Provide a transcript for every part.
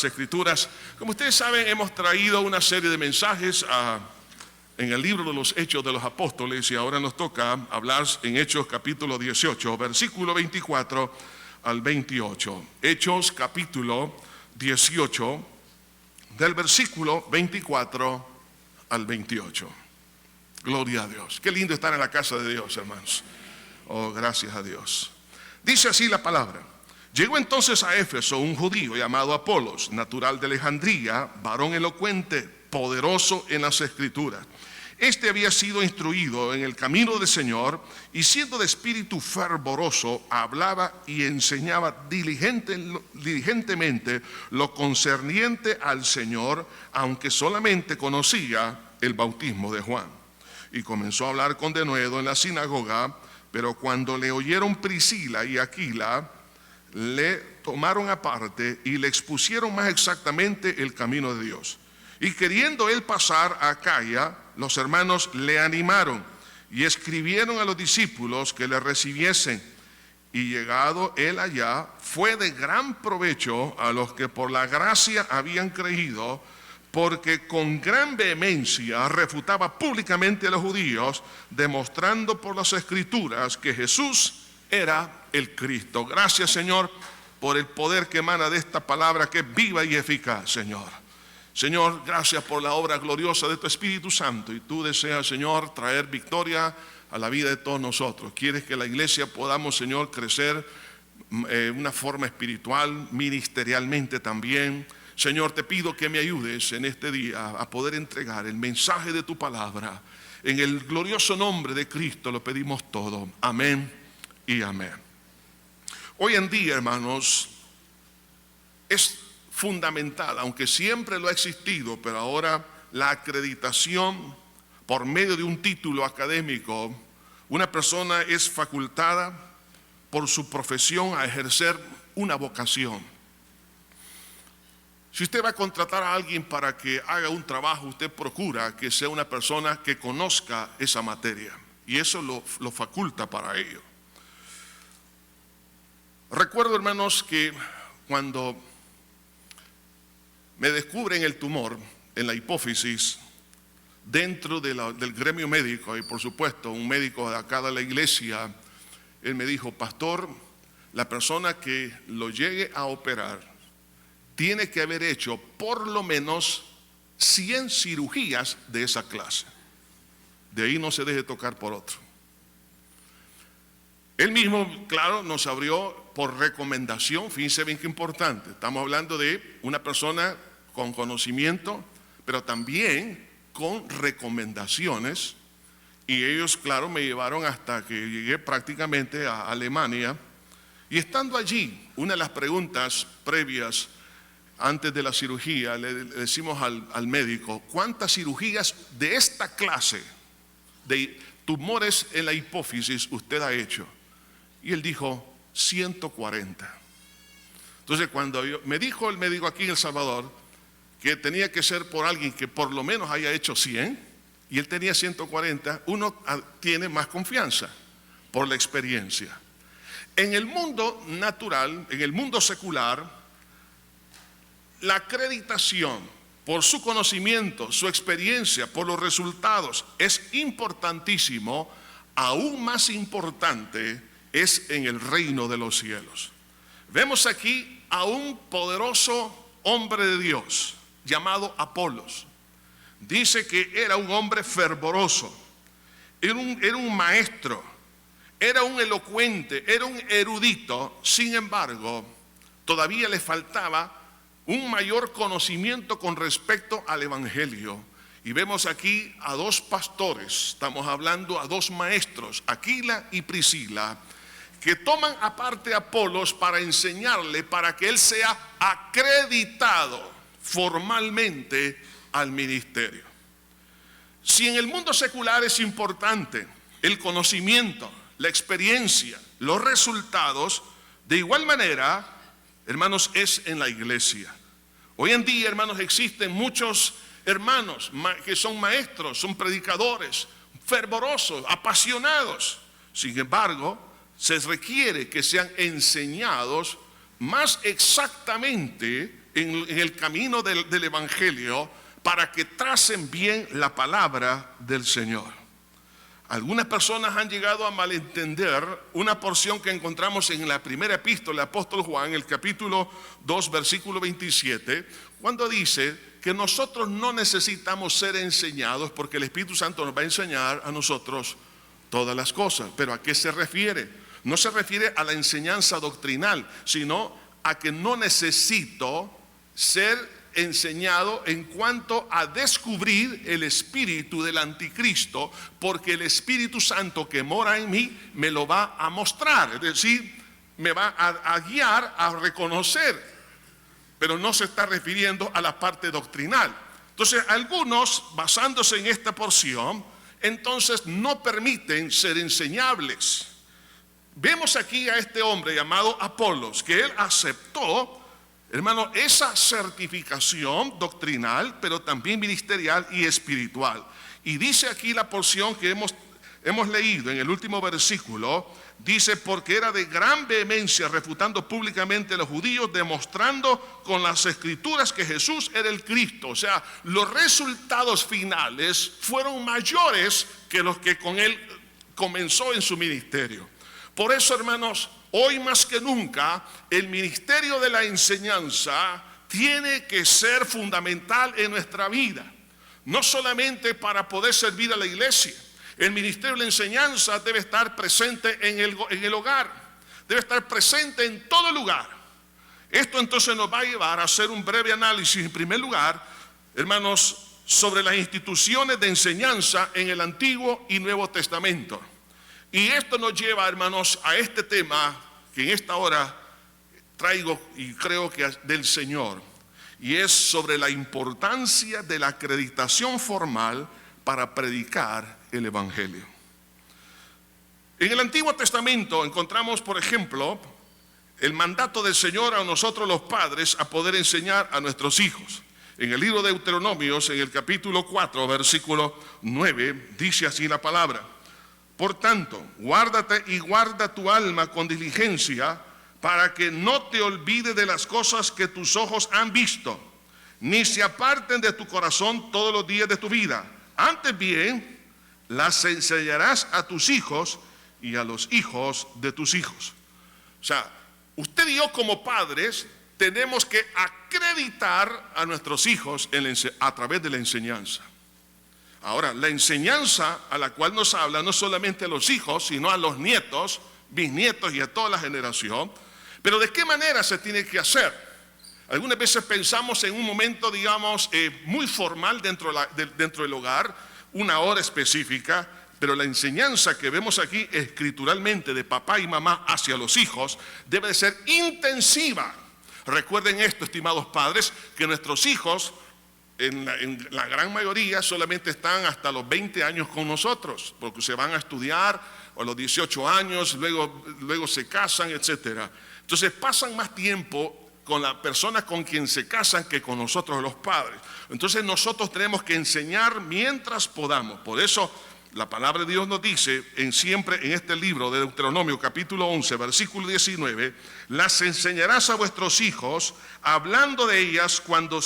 Sagradas Escrituras. Como ustedes saben, hemos traído una serie de mensajes en el libro de los Hechos de los Apóstoles, y ahora nos toca hablar en Hechos capítulo 18, versículo 24 al 28. Hechos capítulo 18, del versículo 24 al 28. Gloria a Dios. Qué lindo estar en la casa de Dios, hermanos. Oh, gracias a Dios. Dice así la palabra. Llegó entonces a Éfeso un judío llamado Apolos, natural de Alejandría, varón elocuente, poderoso en las Escrituras. Este había sido instruido en el camino del Señor, y siendo de espíritu fervoroso, hablaba y enseñaba diligentemente lo concerniente al Señor, aunque solamente conocía el bautismo de Juan. Y comenzó a hablar con denuedo en la sinagoga, pero cuando le oyeron Priscila y Aquila, le tomaron aparte y le expusieron más exactamente el camino de Dios. Y queriendo él pasar a Acaya, los hermanos le animaron y escribieron a los discípulos que le recibiesen. Y llegado él allá, fue de gran provecho a los que por la gracia habían creído, porque con gran vehemencia refutaba públicamente a los judíos, demostrando por las Escrituras que Jesús era el Cristo. Gracias, Señor, por el poder que emana de esta palabra, que es viva y eficaz, Señor. Señor, gracias por la obra gloriosa de tu Espíritu Santo, y tú deseas, Señor, traer victoria a la vida de todos nosotros. Quieres que la iglesia podamos, Señor, crecer de una forma espiritual, ministerialmente también. Señor, te pido que me ayudes en este día a poder entregar el mensaje de tu palabra. En el glorioso nombre de Cristo lo pedimos todo. Amén y amén. Hoy en día, hermanos, es fundamental, aunque siempre lo ha existido, pero ahora la acreditación por medio de un título académico. Una persona es facultada por su profesión a ejercer una vocación. Si usted va a contratar a alguien para que haga un trabajo, usted procura que sea una persona que conozca esa materia, y eso lo faculta para ello. Recuerdo, hermanos, que cuando me descubren el tumor en la hipófisis dentro del gremio médico, y por supuesto un médico de acá de la iglesia, él me dijo: pastor, la persona que lo llegue a operar tiene que haber hecho por lo menos 100 cirugías de esa clase. De ahí no se deje tocar por otro. Él mismo, claro, nos abrió por recomendación. Fíjense bien qué importante. Estamos hablando de una persona con conocimiento, pero también con recomendaciones. Y ellos, claro, me llevaron hasta que llegué prácticamente a Alemania. Y estando allí, una de las preguntas previas antes de la cirugía, le decimos al médico: ¿cuántas cirugías de esta clase de tumores en la hipófisis usted ha hecho? Y él dijo: 140. Entonces, cuando me dijo el médico aquí en El Salvador que tenía que ser por alguien que por lo menos haya hecho 100, y él tenía 140, uno tiene más confianza por la experiencia. En el mundo natural, en el mundo secular, la acreditación por su conocimiento, su experiencia, por los resultados es importantísimo. Aún más importante es en el reino de los cielos. Vemos aquí a un poderoso hombre de Dios llamado Apolos. Dice que era un hombre fervoroso, era un maestro, era un elocuente, era un erudito. Sin embargo, todavía le faltaba un mayor conocimiento con respecto al evangelio. Y vemos aquí a dos pastores, estamos hablando a dos maestros, Aquila y Priscila, que toman aparte a Apolos para enseñarle, para que él sea acreditado formalmente al ministerio. Si en el mundo secular es importante el conocimiento, la experiencia, los resultados, de igual manera, hermanos, es en la iglesia. Hoy en día, hermanos, existen muchos hermanos que son maestros, son predicadores, fervorosos, apasionados. Sin embargo, se requiere que sean enseñados más exactamente en el camino del Evangelio para que tracen bien la palabra del Señor. Algunas personas han llegado a malentender una porción que encontramos en la primera epístola del apóstol Juan, el capítulo 2, versículo 27, cuando dice que nosotros no necesitamos ser enseñados porque el Espíritu Santo nos va a enseñar a nosotros todas las cosas. ¿Pero a qué se refiere? No se refiere a la enseñanza doctrinal, sino a que no necesito ser enseñado en cuanto a descubrir el espíritu del anticristo, porque el Espíritu Santo que mora en mí me lo va a mostrar, es decir, me va a guiar a reconocer, pero no se está refiriendo a la parte doctrinal. Entonces algunos, basándose en esta porción, entonces no permiten ser enseñables. Vemos aquí a este hombre llamado Apolos, que él aceptó, hermano, esa certificación doctrinal, pero también ministerial y espiritual. Y dice aquí la porción que hemos leído en el último versículo, dice, porque era de gran vehemencia, refutando públicamente a los judíos, demostrando con las escrituras que Jesús era el Cristo. O sea, los resultados finales fueron mayores que los que con él comenzó en su ministerio. Por eso, hermanos, hoy más que nunca, el ministerio de la enseñanza tiene que ser fundamental en nuestra vida. No solamente para poder servir a la iglesia. El ministerio de la enseñanza debe estar presente en el hogar. Debe estar presente en todo lugar. Esto entonces nos va a llevar a hacer un breve análisis, en primer lugar, hermanos, sobre las instituciones de enseñanza en el Antiguo y Nuevo Testamento. Y esto nos lleva, hermanos, a este tema que en esta hora traigo y creo que del Señor, y es sobre la importancia de la acreditación formal para predicar el Evangelio. En el Antiguo Testamento encontramos, por ejemplo, el mandato del Señor a nosotros los padres a poder enseñar a nuestros hijos. En el libro de Deuteronomios, en el capítulo 4, versículo 9, dice así la palabra: por tanto, guárdate y guarda tu alma con diligencia, para que no te olvides de las cosas que tus ojos han visto, ni se aparten de tu corazón todos los días de tu vida. Antes bien, las enseñarás a tus hijos y a los hijos de tus hijos. O sea, usted y yo como padres tenemos que acreditar a nuestros hijos a través de la enseñanza. Ahora, la enseñanza a la cual nos habla no solamente a los hijos, sino a los nietos, bisnietos y a toda la generación. Pero ¿de qué manera se tiene que hacer? Algunas veces pensamos en un momento, digamos, muy formal dentro del hogar, una hora específica, pero la enseñanza que vemos aquí escrituralmente de papá y mamá hacia los hijos debe de ser intensiva. Recuerden esto, estimados padres, que nuestros hijos en la gran mayoría solamente están hasta los 20 años con nosotros, porque se van a estudiar a los 18 años, luego se casan, etc. Entonces pasan más tiempo con la persona con quien se casan que con nosotros los padres. Entonces nosotros tenemos que enseñar mientras podamos. Por eso la palabra de Dios nos dice siempre en este libro de Deuteronomio capítulo 11 versículo 19: las enseñarás a vuestros hijos, hablando de ellas cuando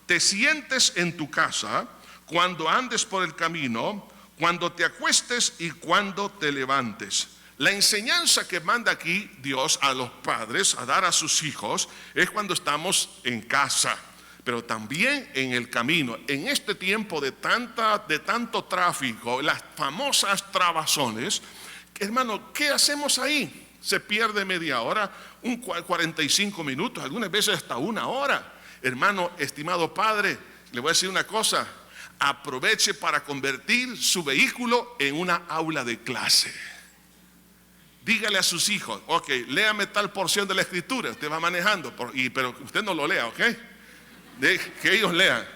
te sientes en tu casa, cuando andes por el camino, cuando te acuestes y cuando te levantes. La enseñanza que manda aquí Dios a los padres a dar a sus hijos es cuando estamos en casa, pero también en el camino. En este tiempo de tanto tráfico, las famosas trabazones, hermano, ¿qué hacemos ahí? Se pierde media hora, 45 minutos, algunas veces hasta una hora. Hermano, estimado padre, le voy a decir una cosa: aproveche para convertir su vehículo en una aula de clase. Dígale a sus hijos: ok, léame tal porción de la escritura, usted va manejando, pero usted no lo lea, ok, que ellos lean.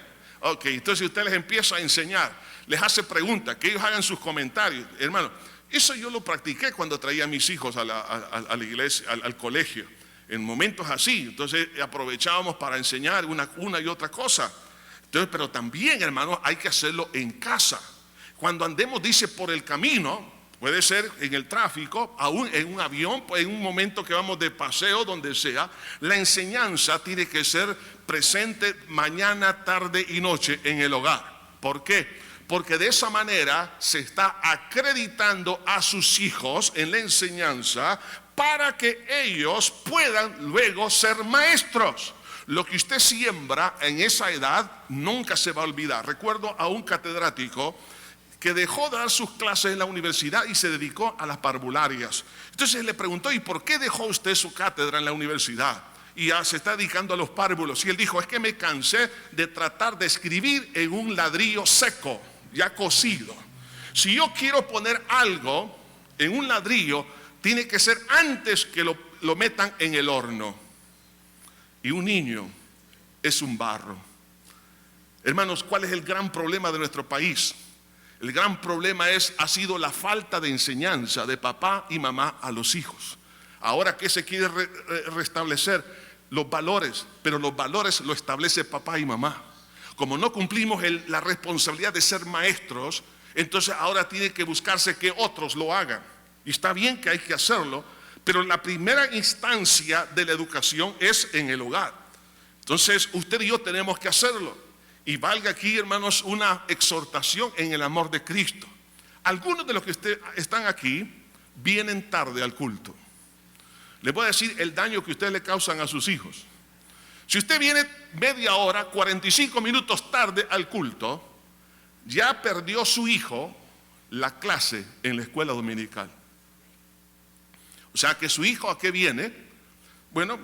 Ok, entonces usted les empieza a enseñar, les hace preguntas, que ellos hagan sus comentarios. Hermano, eso yo lo practiqué cuando traía a mis hijos a la iglesia, al colegio, en momentos así. Entonces aprovechábamos para enseñar una y otra cosa. Entonces, pero también, hermano, hay que hacerlo en casa. Cuando andemos, dice, por el camino, puede ser en el tráfico, aún en un avión, en un momento que vamos de paseo, donde sea. La enseñanza tiene que ser presente mañana, tarde y noche en el hogar. ¿Por qué? Porque de esa manera se está acreditando a sus hijos en la enseñanza para que ellos puedan luego ser maestros. Lo que usted siembra en esa edad nunca se va a olvidar. Recuerdo a un catedrático que dejó de dar sus clases en la universidad y se dedicó a las parvularias. Entonces le preguntó: ¿y por qué dejó usted su cátedra en la universidad? Y ya se está dedicando a los párvulos. Y él dijo: es que me cansé de tratar de escribir en un ladrillo seco, ya cocido. Si yo quiero poner algo en un ladrillo, tiene que ser antes que lo metan en el horno. Y un niño es un barro. Hermanos, ¿cuál es el gran problema de nuestro país? El gran problema ha sido la falta de enseñanza de papá y mamá a los hijos. Ahora, ¿qué se quiere restablecer? Los valores, pero los valores lo establece papá y mamá. Como no cumplimos la responsabilidad de ser maestros, entonces ahora tiene que buscarse que otros lo hagan. Y está bien que hay que hacerlo, pero la primera instancia de la educación es en el hogar. Entonces usted y yo tenemos que hacerlo. Y valga aquí, hermanos, una exhortación en el amor de Cristo. Algunos de los que están aquí vienen tarde al culto. Les voy a decir el daño que ustedes le causan a sus hijos. Si usted viene media hora, 45 minutos tarde al culto, ya perdió su hijo la clase en la escuela dominical. O sea que su hijo, ¿a qué viene? Bueno,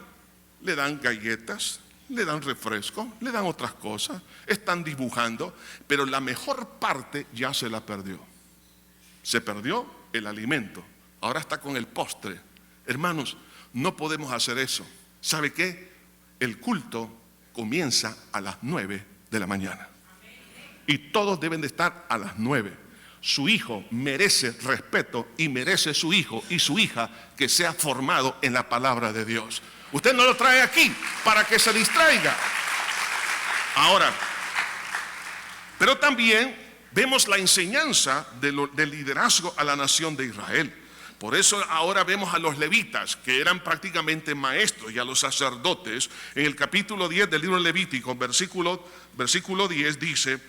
le dan galletas, le dan refresco, le dan otras cosas, están dibujando, pero la mejor parte ya se la perdió. Se perdió el alimento, ahora está con el postre. Hermanos, no podemos hacer eso. ¿Sabe qué? El culto comienza a las 9 de la mañana. Y todos deben de estar a las 9. Su hijo merece respeto y merece su hijo y su hija que sea formado en la palabra de Dios. Usted no lo trae aquí para que se distraiga. Ahora, pero también vemos la enseñanza del liderazgo a la nación de Israel. Por eso ahora vemos a los levitas, que eran prácticamente maestros, y a los sacerdotes. En el capítulo 10 del libro de Levítico, versículo 10 dice: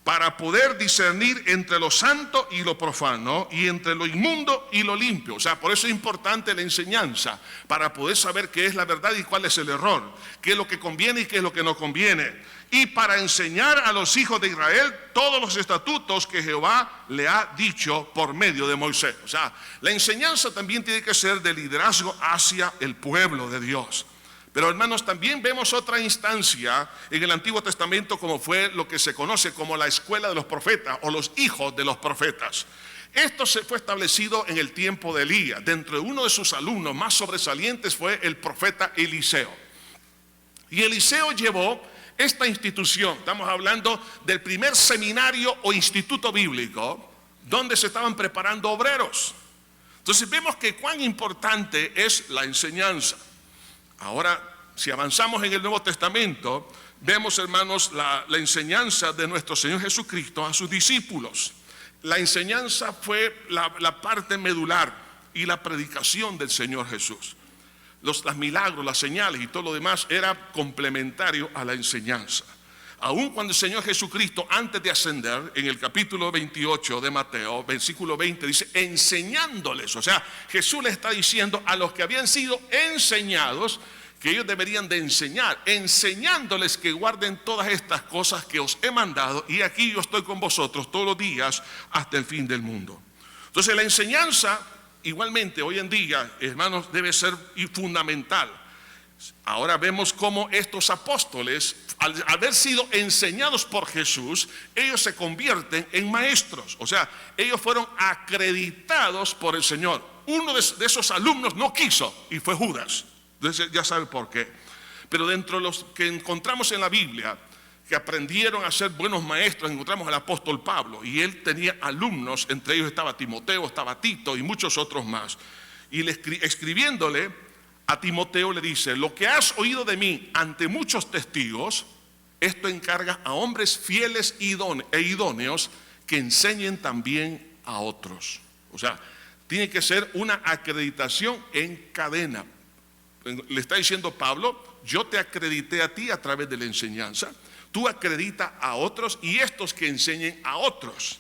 para poder discernir entre lo santo y lo profano, y entre lo inmundo y lo limpio. O sea, por eso es importante la enseñanza, para poder saber qué es la verdad y cuál es el error, qué es lo que conviene y qué es lo que no conviene. Y para enseñar a los hijos de Israel todos los estatutos que Jehová le ha dicho por medio de Moisés. O sea, la enseñanza también tiene que ser de liderazgo hacia el pueblo de Dios. Pero hermanos, también vemos otra instancia en el Antiguo Testamento, como fue lo que se conoce como la escuela de los profetas o los hijos de los profetas. Esto se fue establecido en el tiempo de Elías. Dentro de uno de sus alumnos más sobresalientes fue el profeta Eliseo. Y Eliseo llevó esta institución, estamos hablando del primer seminario o instituto bíblico, donde se estaban preparando obreros. Entonces vemos que cuán importante es la enseñanza. Ahora, si avanzamos en el Nuevo Testamento, vemos, hermanos, la enseñanza de nuestro Señor Jesucristo a sus discípulos. La enseñanza fue la parte medular y la predicación del Señor Jesús. Los milagros, las señales y todo lo demás era complementario a la enseñanza. Aun cuando el Señor Jesucristo, antes de ascender, en el capítulo 28 de Mateo, versículo 20, dice: enseñándoles. O sea, Jesús le está diciendo a los que habían sido enseñados que ellos deberían de enseñar, enseñándoles que guarden todas estas cosas que os he mandado, y aquí yo estoy con vosotros todos los días hasta el fin del mundo. Entonces la enseñanza, igualmente hoy en día, hermanos, debe ser fundamental. Ahora vemos cómo estos apóstoles, al haber sido enseñados por Jesús, ellos se convierten en maestros. O sea, ellos fueron acreditados por el Señor. Uno de esos alumnos no quiso y fue Judas. Entonces ya sabe por qué. Pero dentro de los que encontramos en la Biblia, que aprendieron a ser buenos maestros, encontramos al apóstol Pablo. Y él tenía alumnos, entre ellos estaba Timoteo, estaba Tito y muchos otros más. Y escribiéndole a Timoteo le dice: lo que has oído de mí ante muchos testigos, esto encarga a hombres fieles e idóneos que enseñen también a otros. O sea, tiene que ser una acreditación en cadena. Le está diciendo Pablo, yo te acredité a ti a través de la enseñanza, tú acredita a otros y estos que enseñen a otros.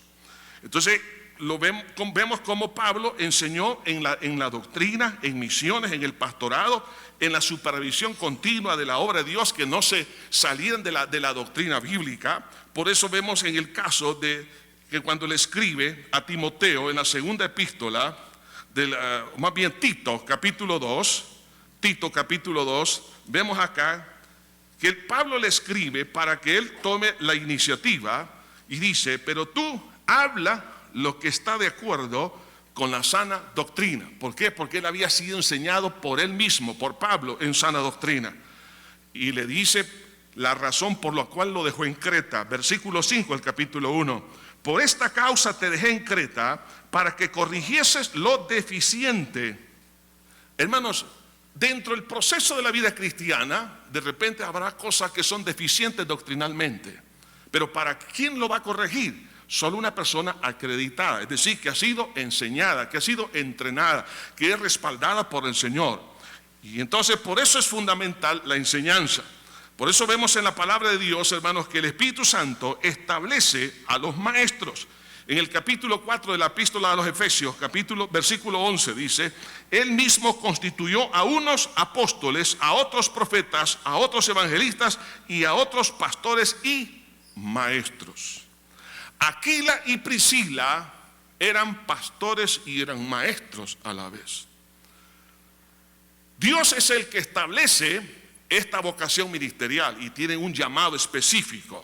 Entonces, vemos cómo Pablo enseñó en la doctrina, en misiones, en el pastorado, en la supervisión continua de la obra de Dios, que no se salían de la doctrina bíblica. Por eso vemos en el caso de que cuando le escribe a Timoteo en la segunda epístola, más bien Tito capítulo 2, vemos acá que Pablo le escribe para que él tome la iniciativa y dice, pero tú habla lo que está de acuerdo con la sana doctrina. ¿Por qué? Porque él había sido enseñado por él mismo, por Pablo, en sana doctrina. Y le dice la razón por la cual lo dejó en Creta. Versículo 5 del capítulo 1. Por esta causa te dejé en Creta, para que corrigieses lo deficiente. Hermanos, dentro del proceso de la vida cristiana, de repente habrá cosas que son deficientes doctrinalmente. Pero ¿para quién lo va a corregir? Solo una persona acreditada, es decir, que ha sido enseñada, que ha sido entrenada, que es respaldada por el Señor. Y entonces por eso es fundamental la enseñanza. Por eso vemos en la palabra de Dios, hermanos, que el Espíritu Santo establece a los maestros. En el capítulo 4 de la epístola a los Efesios, versículo 11 dice, Él mismo constituyó a unos apóstoles, a otros profetas, a otros evangelistas y a otros pastores y maestros. Aquila y Priscila eran pastores y eran maestros a la vez. Dios es el que establece esta vocación ministerial y tienen un llamado específico.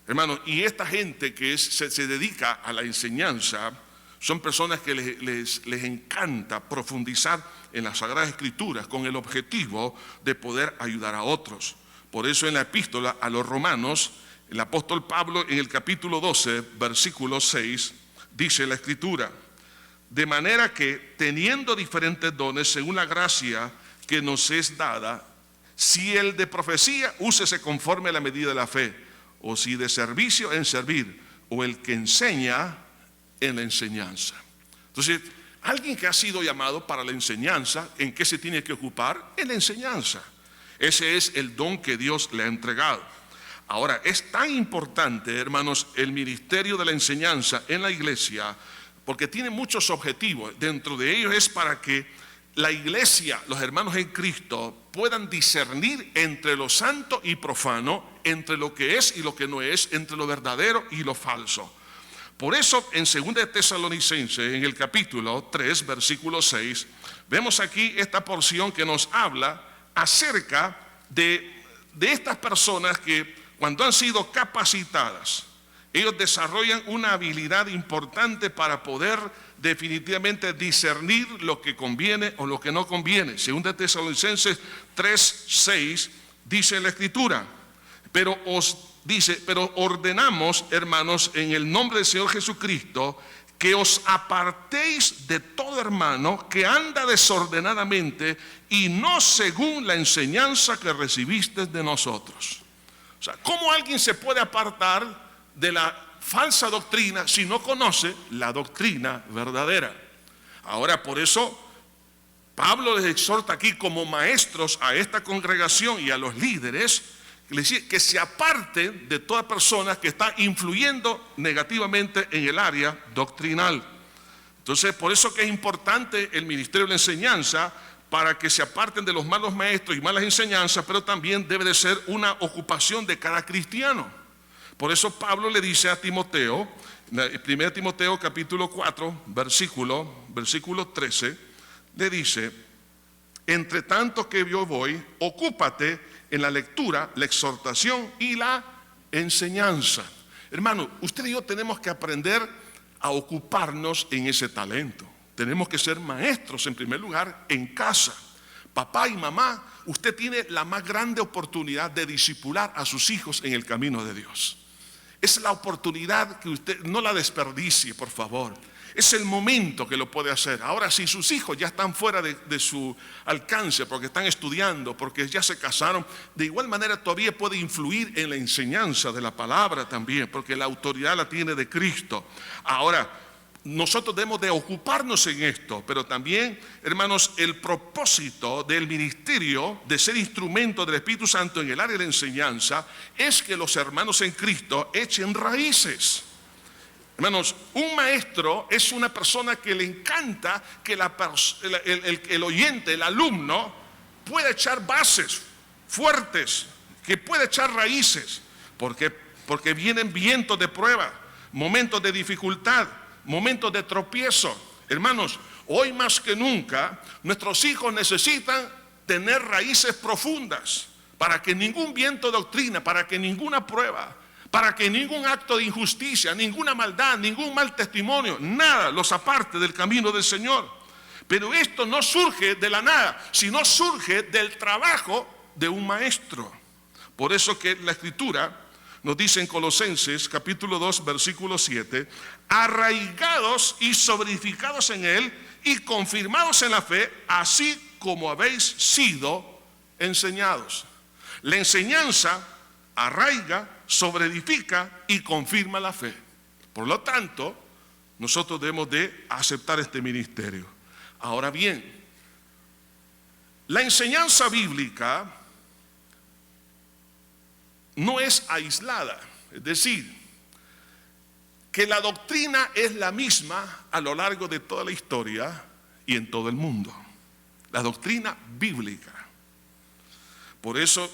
Hermanos, y esta gente que se dedica a la enseñanza son personas que les encanta profundizar en las Sagradas Escrituras con el objetivo de poder ayudar a otros. Por eso en la epístola a los Romanos, el apóstol Pablo en el capítulo 12, versículo 6, dice la Escritura, de manera que teniendo diferentes dones según la gracia que nos es dada, si el de profecía, úsese conforme a la medida de la fe, o si de servicio, en servir, o el que enseña, en la enseñanza. Entonces, alguien que ha sido llamado para la enseñanza, ¿en qué se tiene que ocupar? En la enseñanza. Ese es el don que Dios le ha entregado. Ahora, es tan importante, hermanos, el ministerio de la enseñanza en la iglesia, porque tiene muchos objetivos. Dentro de ellos es para que la iglesia, los hermanos en Cristo, puedan discernir entre lo santo y profano, entre lo que es y lo que no es, entre lo verdadero y lo falso. Por eso en 2 de Tesalonicenses, en el capítulo 3, versículo 6, vemos aquí esta porción que nos habla acerca de estas personas que cuando han sido capacitadas, ellos desarrollan una habilidad importante para poder definitivamente discernir lo que conviene o lo que no conviene. Según de Tesalonicenses 3:6 dice la Escritura, pero ordenamos, hermanos, en el nombre del Señor Jesucristo, que os apartéis de todo hermano que anda desordenadamente y no según la enseñanza que recibiste de nosotros. O sea, ¿cómo alguien se puede apartar de la falsa doctrina si no conoce la doctrina verdadera? Ahora, por eso Pablo les exhorta aquí como maestros a esta congregación y a los líderes que se aparten de toda persona que está influyendo negativamente en el área doctrinal. Entonces, por eso que es importante el ministerio de la enseñanza, para que se aparten de los malos maestros y malas enseñanzas, pero también debe de ser una ocupación de cada cristiano. Por eso Pablo le dice a Timoteo, 1 Timoteo capítulo 4, versículo 13, le dice, entre tanto que yo voy, ocúpate en la lectura, la exhortación y la enseñanza. Hermano, usted y yo tenemos que aprender a ocuparnos en ese talento. Tenemos que ser maestros en primer lugar en casa. Papá y mamá, usted tiene la más grande oportunidad de discipular a sus hijos en el camino de Dios. Es la oportunidad que usted no la desperdicie, por favor. Es el momento que lo puede hacer. Ahora, si sus hijos ya están fuera de su alcance, porque están estudiando, porque ya se casaron, de igual manera todavía puede influir en la enseñanza de la palabra también, porque la autoridad la tiene de Cristo. Ahora, nosotros debemos de ocuparnos en esto, pero también, hermanos, el propósito del ministerio de ser instrumento del Espíritu Santo en el área de la enseñanza es que los hermanos en Cristo echen raíces. Hermanos, un maestro es una persona que le encanta que el oyente, el alumno, pueda echar bases fuertes, que pueda echar raíces, porque vienen vientos de prueba, momentos de dificultad, momentos de tropiezo. Hermanos, hoy más que nunca nuestros hijos necesitan tener raíces profundas para que ningún viento de doctrina, para que ninguna prueba, para que ningún acto de injusticia, ninguna maldad, ningún mal testimonio, nada los aparte del camino del Señor. Pero esto no surge de la nada, sino surge del trabajo de un maestro. Por eso que la Escritura nos dice en Colosenses capítulo 2 versículo 7, arraigados y solidificados en él y confirmados en la fe, así como habéis sido enseñados. La enseñanza arraiga, solidifica y confirma la fe. Por lo tanto, nosotros debemos de aceptar este ministerio. Ahora bien, la enseñanza bíblica no es aislada, es decir, que la doctrina es la misma a lo largo de toda la historia y en todo el mundo. La doctrina bíblica. Por eso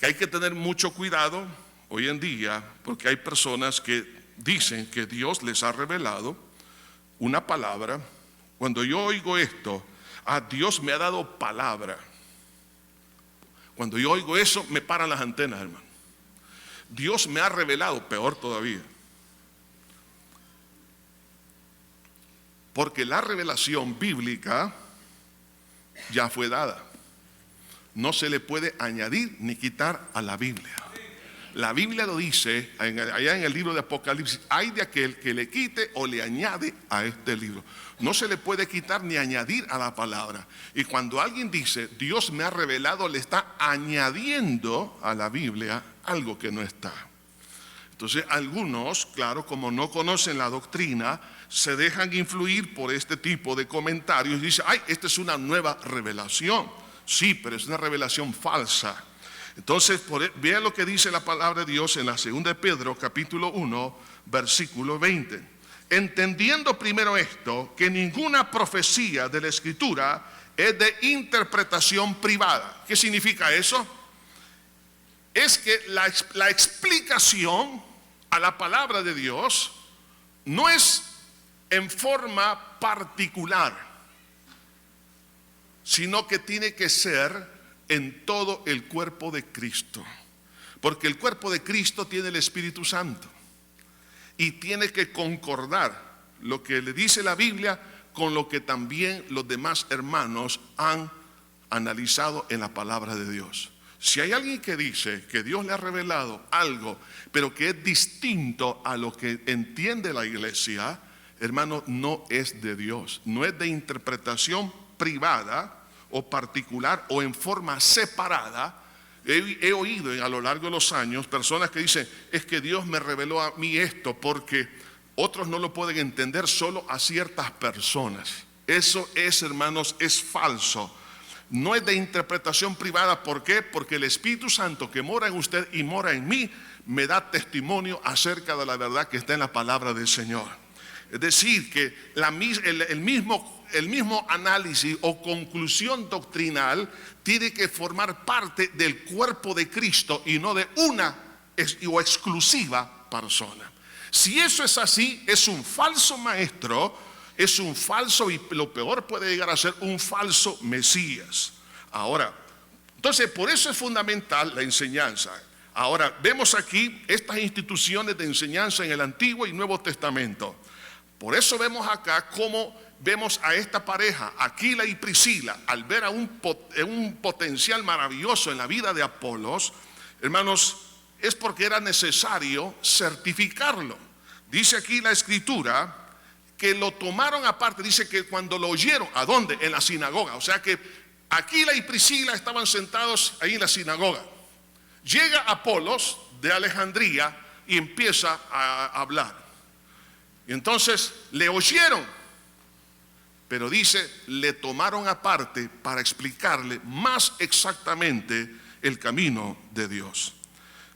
que hay que tener mucho cuidado hoy en día, porque hay personas que dicen que Dios les ha revelado una palabra. Cuando yo oigo esto, Dios me ha dado palabra. Cuando yo oigo eso, me paran las antenas, hermano. Dios me ha revelado, peor todavía. Porque la revelación bíblica ya fue dada. No se le puede añadir ni quitar a la Biblia. La Biblia lo dice, allá en el libro de Apocalipsis, hay de aquel que le quite o le añade a este libro. No se le puede quitar ni añadir a la palabra. Y cuando alguien dice, Dios me ha revelado, le está añadiendo a la Biblia algo que no está. Entonces algunos, claro, como no conocen la doctrina, se dejan influir por este tipo de comentarios y dicen, esta es una nueva revelación. Sí, pero es una revelación falsa. Entonces, vean lo que dice la palabra de Dios en la 2 de Pedro, capítulo 1, versículo 20. Entendiendo primero esto, que ninguna profecía de la Escritura es de interpretación privada. ¿Qué significa eso? Es que la explicación a la palabra de Dios no es en forma particular, sino que tiene que ser en todo el cuerpo de Cristo, porque el cuerpo de Cristo tiene el Espíritu Santo y tiene que concordar lo que le dice la Biblia con lo que también los demás hermanos han analizado en la palabra de Dios. Si hay alguien que dice que Dios le ha revelado algo, pero que es distinto a lo que entiende la iglesia, hermano, no es de Dios, no es de interpretación privada o particular o en forma separada. He oído a lo largo de los años personas que dicen, es que Dios me reveló a mí esto porque otros no lo pueden entender, solo a ciertas personas. Eso es, hermanos, es falso. No es de interpretación privada. ¿Por qué? Porque el Espíritu Santo que mora en usted y mora en mí me da testimonio acerca de la verdad que está en la palabra del Señor. Es decir, que el mismo análisis o conclusión doctrinal tiene que formar parte del cuerpo de Cristo y no de una o exclusiva persona. Si eso es así, es un falso maestro, es un falso, y lo peor puede llegar a ser un falso Mesías. Ahora, entonces por eso es fundamental la enseñanza. Ahora, vemos aquí estas instituciones de enseñanza en el Antiguo y Nuevo Testamento. Por eso vemos acá cómo vemos a esta pareja, Aquila y Priscila, al ver a un potencial maravilloso en la vida de Apolos, hermanos, es porque era necesario certificarlo. Dice aquí la Escritura que lo tomaron aparte, dice que cuando lo oyeron, ¿a dónde? En la sinagoga. O sea que Aquila y Priscila estaban sentados ahí en la sinagoga. Llega Apolos de Alejandría y empieza a hablar. Y entonces le oyeron, pero dice, le tomaron aparte para explicarle más exactamente el camino de Dios.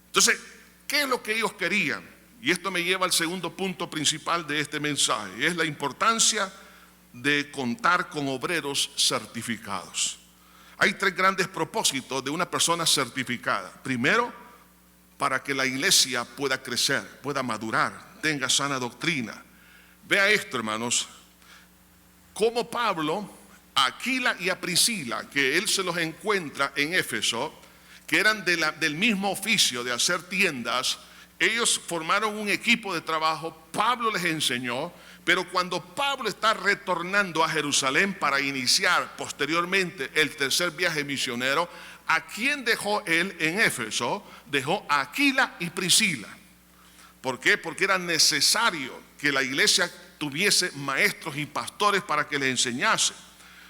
Entonces, ¿qué es lo que ellos querían? Y esto me lleva al segundo punto principal de este mensaje, es la importancia de contar con obreros certificados. Hay tres grandes propósitos de una persona certificada. Primero, para que la iglesia pueda crecer, pueda madurar, tenga sana doctrina. Vea esto, hermanos, como Pablo, a Aquila y a Priscila, que él se los encuentra en Éfeso, que eran del mismo oficio de hacer tiendas, ellos formaron un equipo de trabajo, Pablo les enseñó, pero cuando Pablo está retornando a Jerusalén para iniciar posteriormente el tercer viaje misionero, ¿a quién dejó él en Éfeso? Dejó a Aquila y Priscila. ¿Por qué? Porque era necesario que la iglesia tuviese maestros y pastores para que le enseñase.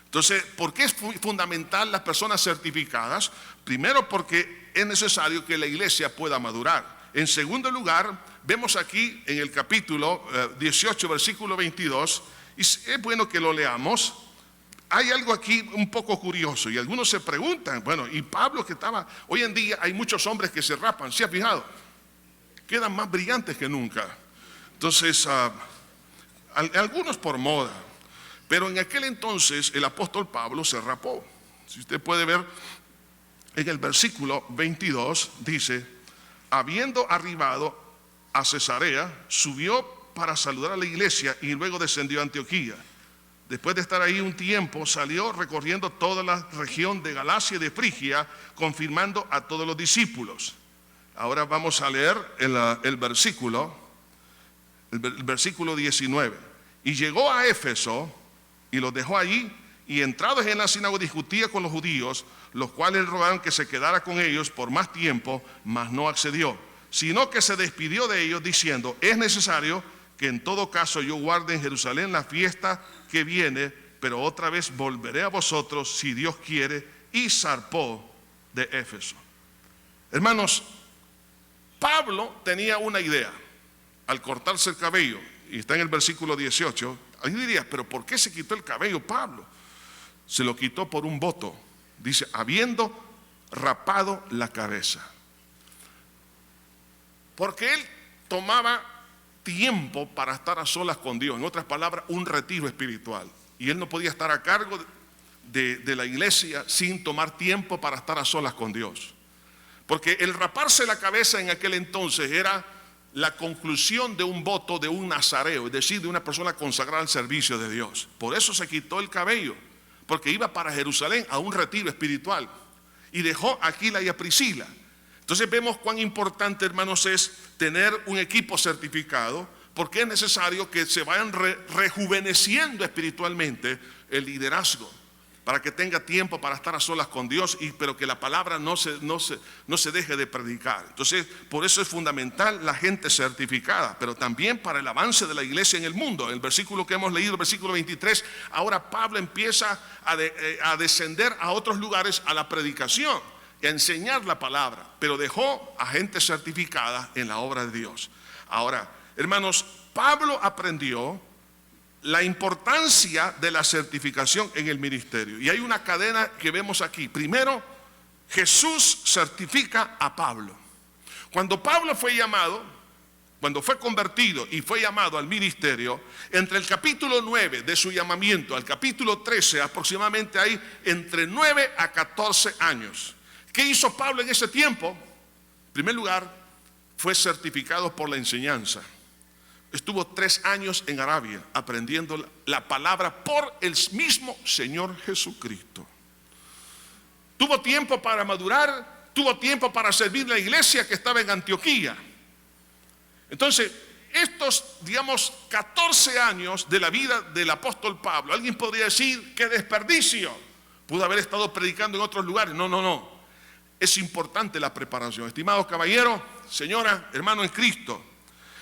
Entonces, ¿por qué es fundamental las personas certificadas? Primero, porque es necesario que la iglesia pueda madurar. En segundo lugar, vemos aquí en el capítulo 18, versículo 22, y es bueno que lo leamos. Hay algo aquí un poco curioso, y algunos se preguntan, bueno, y Pablo que estaba, hoy en día hay muchos hombres que se rapan, ¿se ha fijado? Quedan más brillantes que nunca. Entonces, algunos por moda, pero en aquel entonces el apóstol Pablo se rapó. Si usted puede ver en el versículo 22, dice, habiendo arribado a Cesarea, subió para saludar a la iglesia y luego descendió a Antioquía. Después de estar ahí un tiempo, salió recorriendo toda la región de Galacia y de Frigia, confirmando a todos los discípulos. Ahora vamos a leer el versículo 19. Y llegó a Éfeso y los dejó allí, y entrados en la sinagoga discutía con los judíos, los cuales rogaron que se quedara con ellos por más tiempo, mas no accedió, sino que se despidió de ellos diciendo, es necesario que en todo caso yo guarde en Jerusalén la fiesta que viene, pero otra vez volveré a vosotros si Dios quiere, y zarpó de Éfeso. Hermanos, Pablo tenía una idea al cortarse el cabello, y está en el versículo 18. Ahí dirías, pero ¿por qué se quitó el cabello Pablo? Se lo quitó por un voto. Dice, habiendo rapado la cabeza. Porque él tomaba tiempo para estar a solas con Dios. En otras palabras, un retiro espiritual. Y él no podía estar a cargo de la iglesia sin tomar tiempo para estar a solas con Dios. Porque el raparse la cabeza en aquel entonces era la conclusión de un voto de un nazareo, es decir, de una persona consagrada al servicio de Dios. Por eso se quitó el cabello, porque iba para Jerusalén a un retiro espiritual y dejó a Aquila y a Priscila. Entonces vemos cuán importante, hermanos, es tener un equipo certificado, porque es necesario que se vayan rejuveneciendo espiritualmente el liderazgo, para que tenga tiempo para estar a solas con Dios, pero que la palabra no se deje de predicar. Entonces, por eso es fundamental la gente certificada, pero también para el avance de la iglesia en el mundo. El versículo que hemos leído, el versículo 23, ahora Pablo empieza a descender a otros lugares a la predicación y a enseñar la palabra, pero dejó a gente certificada en la obra de Dios. Ahora, hermanos, Pablo aprendió la importancia de la certificación en el ministerio. Y hay una cadena que vemos aquí. Primero, Jesús certifica a Pablo. Cuando Pablo fue llamado, cuando fue convertido y fue llamado al ministerio, entre el capítulo 9 de su llamamiento al capítulo 13, aproximadamente hay entre 9 a 14 años. ¿Qué hizo Pablo en ese tiempo? En primer lugar, fue certificado por la enseñanza. Estuvo 3 años en Arabia aprendiendo la palabra por el mismo Señor Jesucristo. Tuvo tiempo para madurar, tuvo tiempo para servir la iglesia que estaba en Antioquía. Entonces, estos, 14 años de la vida del apóstol Pablo, alguien podría decir, ¡qué desperdicio! Pudo haber estado predicando en otros lugares. No. Es importante la preparación. Estimados caballeros, señora, hermano en Cristo,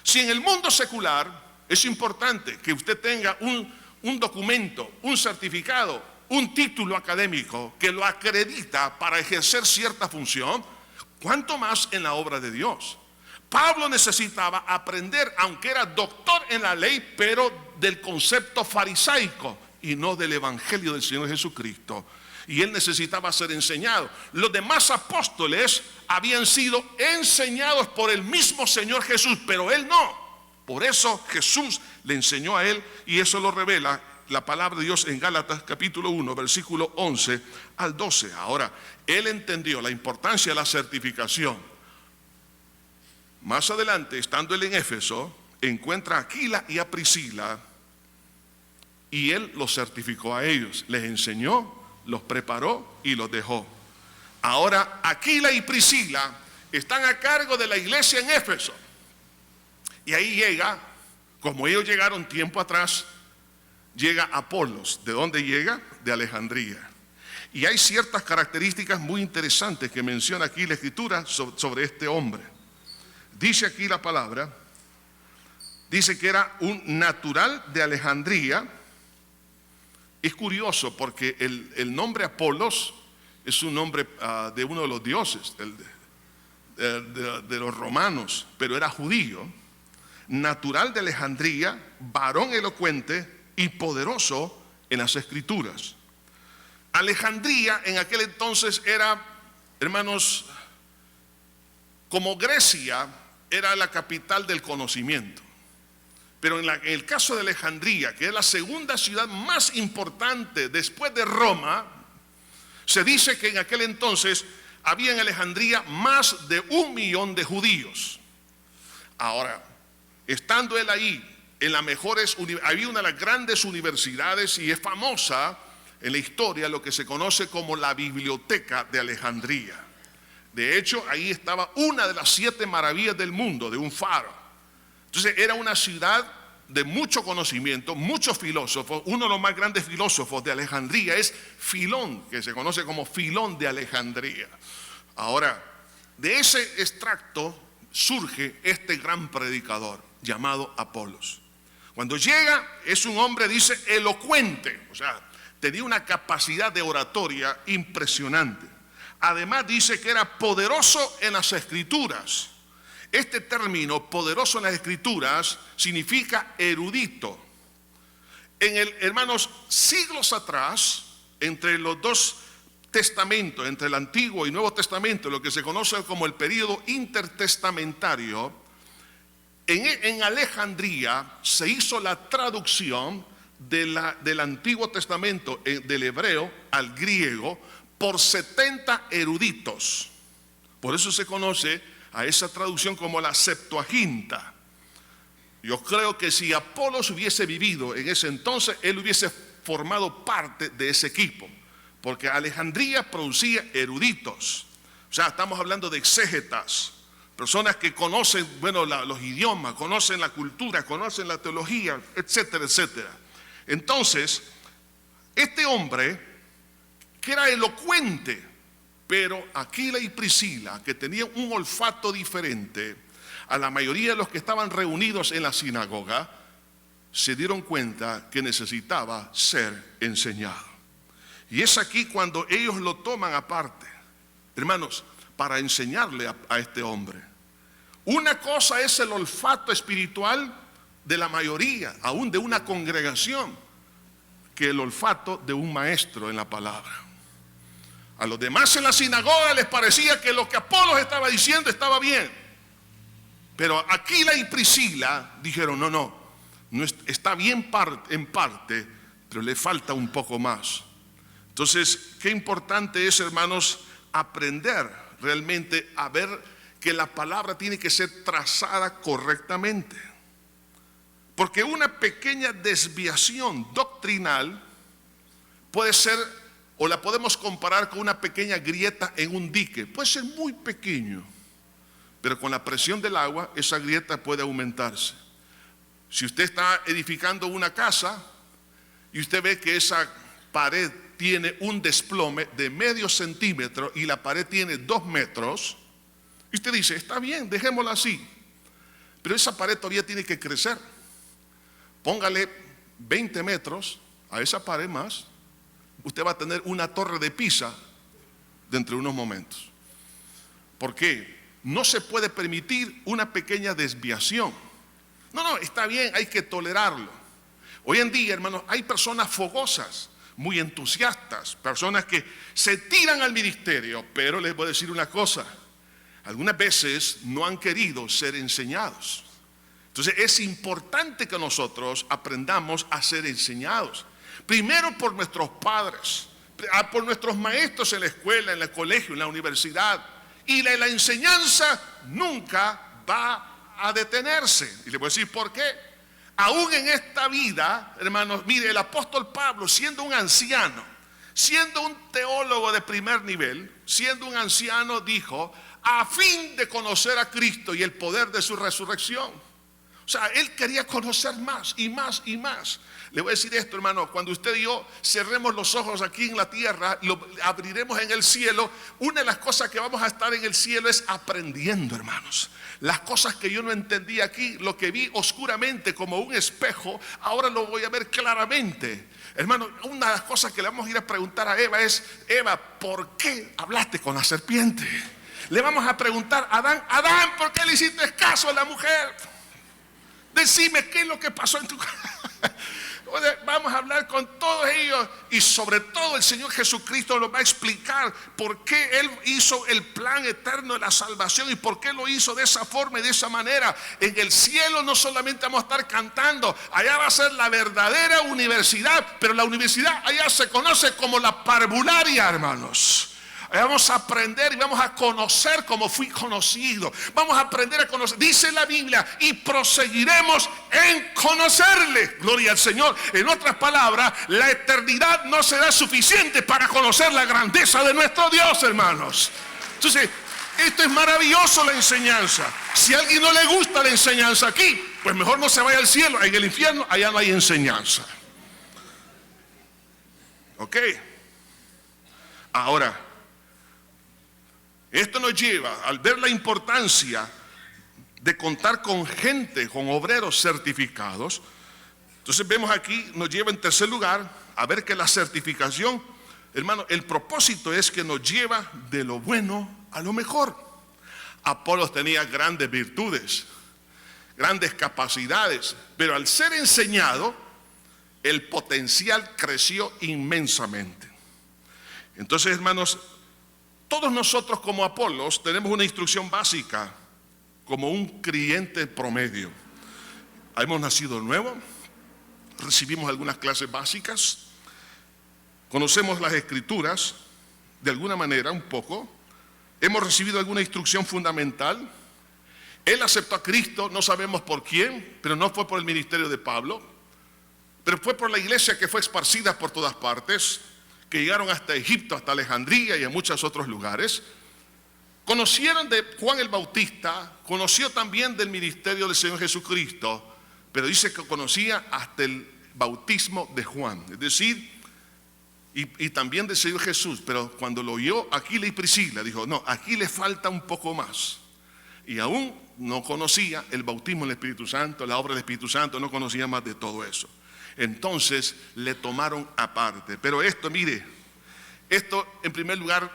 si en el mundo secular es importante que usted tenga un documento, un certificado, un título académico que lo acredita para ejercer cierta función, ¿cuánto más en la obra de Dios? Pablo necesitaba aprender, aunque era doctor en la ley, pero del concepto farisaico y no del evangelio del Señor Jesucristo. Y él necesitaba ser enseñado. Los demás apóstoles habían sido enseñados por el mismo Señor Jesús, pero él no. Por eso Jesús le enseñó a él, y eso lo revela la palabra de Dios en Gálatas capítulo 1, versículo 11 al 12. Ahora, él entendió la importancia de la certificación. Más adelante, estando él en Éfeso, encuentra a Aquila y a Priscila, y él los certificó a ellos, les enseñó, los preparó y los dejó. Ahora, Aquila y Priscila están a cargo de la iglesia en Éfeso. Y ahí llega, como ellos llegaron tiempo atrás, llega Apolos. ¿De dónde llega? De Alejandría. Y hay ciertas características muy interesantes que menciona aquí la Escritura sobre este hombre. Dice aquí la palabra, dice que era un natural de Alejandría. Es curioso porque el nombre Apolos es un nombre de uno de los dioses, de los romanos, pero era judío. Natural de Alejandría, varón elocuente y poderoso en las Escrituras. Alejandría en aquel entonces era, hermanos, como Grecia, era la capital del conocimiento. Pero en el caso de Alejandría, que es la segunda ciudad más importante después de Roma, se dice que en aquel entonces había en Alejandría más de 1 millón de judíos. Ahora, estando él ahí, en las mejores, había una de las grandes universidades y es famosa en la historia lo que se conoce como la Biblioteca de Alejandría. De hecho, ahí estaba una de las 7 maravillas del mundo, de un faro. Entonces era una ciudad de mucho conocimiento, muchos filósofos. Uno de los más grandes filósofos de Alejandría es Filón, que se conoce como Filón de Alejandría. Ahora, de ese extracto surge este gran predicador llamado Apolos. Cuando llega, es un hombre, dice, elocuente, o sea, tenía una capacidad de oratoria impresionante. Además dice que era poderoso en las Escrituras. Este término, poderoso en las Escrituras, significa erudito. Hermanos, siglos atrás, entre los dos testamentos, entre el Antiguo y Nuevo Testamento, lo que se conoce como el período intertestamentario, en Alejandría se hizo la traducción del Antiguo Testamento del hebreo al griego por 70 eruditos. Por eso se conoce a esa traducción como la Septuaginta. Yo creo que si Apolos hubiese vivido en ese entonces, él hubiese formado parte de ese equipo, porque Alejandría producía eruditos. O sea, estamos hablando de exégetas, personas que conocen, los idiomas, conocen la cultura, conocen la teología, etcétera, etcétera. Entonces, este hombre, que era elocuente, pero Aquila y Priscila, que tenían un olfato diferente a la mayoría de los que estaban reunidos en la sinagoga, se dieron cuenta que necesitaba ser enseñado. Y es aquí cuando ellos lo toman aparte, hermanos, para enseñarle a este hombre. Una cosa es el olfato espiritual de la mayoría, aún de una congregación, que el olfato de un maestro en la palabra. A los demás en la sinagoga les parecía que lo que Apolos estaba diciendo estaba bien. Pero Aquila y Priscila dijeron, no está bien en parte, pero le falta un poco más. Entonces, qué importante es, hermanos, aprender realmente a ver que la palabra tiene que ser trazada correctamente. Porque una pequeña desviación doctrinal puede ser, o la podemos comparar con una pequeña grieta en un dique. Puede ser muy pequeño, pero con la presión del agua esa grieta puede aumentarse. Si usted está edificando una casa y usted ve que esa pared tiene un desplome de medio centímetro y la pared tiene 2 metros, y usted dice, está bien, dejémosla así, pero esa pared todavía tiene que crecer. Póngale 20 metros a esa pared más, usted va a tener una torre de Pisa dentro de unos momentos. ¿Por qué? no se puede permitir una pequeña desviación. No, está bien, hay que tolerarlo. Hoy en día, hermanos, hay personas fogosas, muy entusiastas, personas que se tiran al ministerio, pero les voy a decir una cosa, algunas veces no han querido ser enseñados. Entonces es importante que nosotros aprendamos a ser enseñados. Primero por nuestros padres, por nuestros maestros en la escuela, en el colegio, en la universidad. Y la enseñanza nunca va a detenerse. Y le voy a decir por qué. Aún en esta vida, hermanos, mire, el apóstol Pablo, siendo un anciano, siendo un teólogo de primer nivel, siendo un anciano, dijo, a fin de conocer a Cristo y el poder de su resurrección. O sea, él quería conocer más y más y más. Le voy a decir esto, hermano, cuando usted y yo cerremos los ojos aquí en la tierra, lo abriremos en el cielo. Una de las cosas que vamos a estar en el cielo es aprendiendo, hermanos. Las cosas que yo no entendía aquí, lo que vi oscuramente como un espejo, ahora lo voy a ver claramente. Hermano, una de las cosas que le vamos a ir a preguntar a Eva es, Eva, ¿por qué hablaste con la serpiente? Le vamos a preguntar a Adán, ¿por qué le hiciste caso a la mujer? Decime qué es lo que pasó en tu casa. Vamos a hablar con todos ellos y sobre todo el Señor Jesucristo nos va a explicar por qué Él hizo el plan eterno de la salvación y por qué lo hizo de esa forma y de esa manera. En el cielo no solamente vamos a estar cantando, allá va a ser la verdadera universidad, pero la universidad allá se conoce como la parvularia, hermanos. Vamos a aprender y vamos a conocer como fui conocido. Vamos a aprender a conocer. Dice la Biblia, y proseguiremos en conocerle. Gloria al Señor. En otras palabras, la eternidad no será suficiente para conocer la grandeza de nuestro Dios, hermanos. Entonces, esto es maravilloso, la enseñanza. Si a alguien no le gusta la enseñanza aquí, pues mejor no se vaya al cielo. En el infierno, allá no hay enseñanza. Ok. Ahora, esto nos lleva, al ver la importancia de contar con gente, con obreros certificados, entonces vemos aquí, nos lleva en tercer lugar a ver que la certificación, hermano, el propósito es que nos lleva de lo bueno a lo mejor. Apolos tenía grandes virtudes, grandes capacidades, pero al ser enseñado, el potencial creció inmensamente. Entonces, hermanos, todos nosotros como Apolos tenemos una instrucción básica como un creyente promedio. Hemos nacido nuevo, recibimos algunas clases básicas, conocemos las escrituras de alguna manera un poco, hemos recibido alguna instrucción fundamental. Él aceptó a Cristo, no sabemos por quién, pero no fue por el ministerio de Pablo, pero fue por la iglesia que fue esparcida por todas partes, que llegaron hasta Egipto, hasta Alejandría y a muchos otros lugares. Conocieron de Juan el Bautista, conoció también del ministerio del Señor Jesucristo, pero dice que conocía hasta el bautismo de Juan, es decir, y también del Señor Jesús, pero cuando lo oyó Aquila y Priscila, dijo, no, aquí le falta un poco más. Y aún no conocía el bautismo del Espíritu Santo, la obra del Espíritu Santo, no conocía más de todo eso. Entonces le tomaron aparte. Pero esto, mire, esto en primer lugar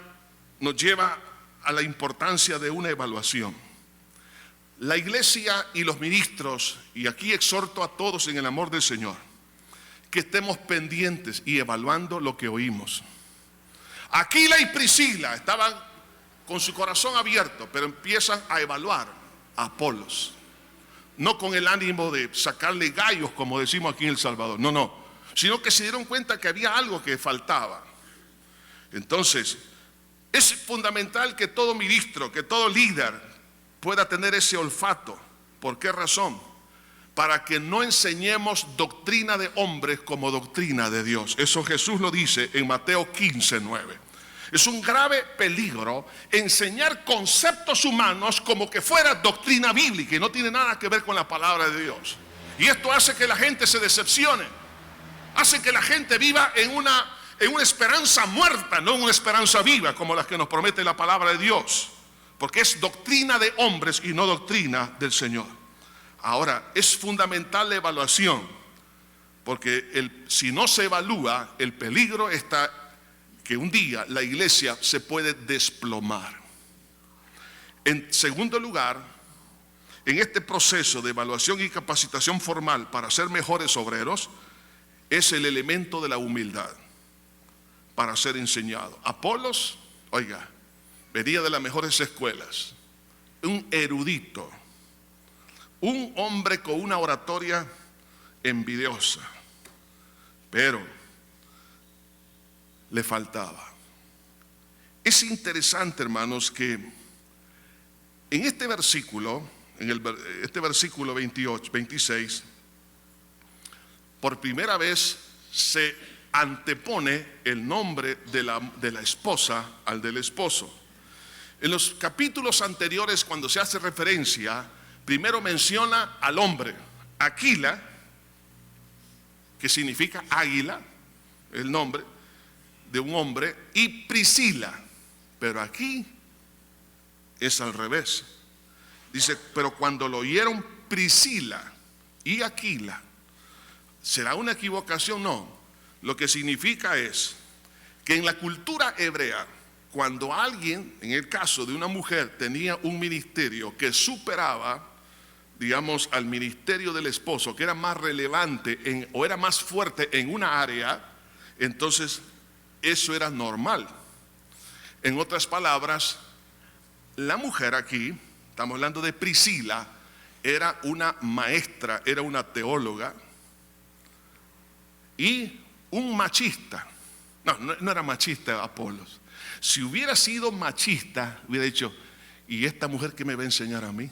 nos lleva a la importancia de una evaluación. La iglesia y los ministros, y aquí exhorto a todos en el amor del Señor, que estemos pendientes y evaluando lo que oímos. Aquila y Priscila estaban con su corazón abierto, pero empiezan a evaluar a Apolos. No con el ánimo de sacarle gallos, como decimos aquí en El Salvador, no, sino que se dieron cuenta que había algo que faltaba. Entonces, es fundamental que todo ministro, que todo líder pueda tener ese olfato. ¿Por qué razón? Para que no enseñemos doctrina de hombres como doctrina de Dios. Eso Jesús lo dice en Mateo 15:9. Es un grave peligro enseñar conceptos humanos como que fuera doctrina bíblica y no tiene nada que ver con la palabra de Dios. Y esto hace que la gente se decepcione, hace que la gente viva en una esperanza muerta, no en una esperanza viva como la que nos promete la palabra de Dios, porque es doctrina de hombres y no doctrina del Señor. Ahora, es fundamental la evaluación, porque si no se evalúa, el peligro está que un día la iglesia se puede desplomar. En segundo lugar, en este proceso de evaluación y capacitación formal para ser mejores obreros, es el elemento de la humildad para ser enseñado. Apolos, oiga, venía de las mejores escuelas, un erudito, un hombre con una oratoria envidiosa, pero le faltaba. Es interesante, hermanos, que en este versículo, este versículo 28, 26, por primera vez se antepone el nombre de la esposa al del esposo. En los capítulos anteriores, cuando se hace referencia, primero menciona al hombre, Aquila, que significa águila, el nombre de un hombre, y Priscila, pero aquí es al revés. Dice, pero cuando lo oyeron Priscila y Aquila, ¿será una equivocación? No. Lo que significa es que en la cultura hebrea, cuando alguien, en el caso de una mujer, tenía un ministerio que superaba, digamos, al ministerio del esposo, que era más relevante o era más fuerte en una área, entonces eso era normal. En otras palabras, la mujer aquí, estamos hablando de Priscila, era una maestra, era una teóloga y un machista. No era machista Apolos. Si hubiera sido machista, hubiera dicho, ¿y esta mujer qué me va a enseñar a mí?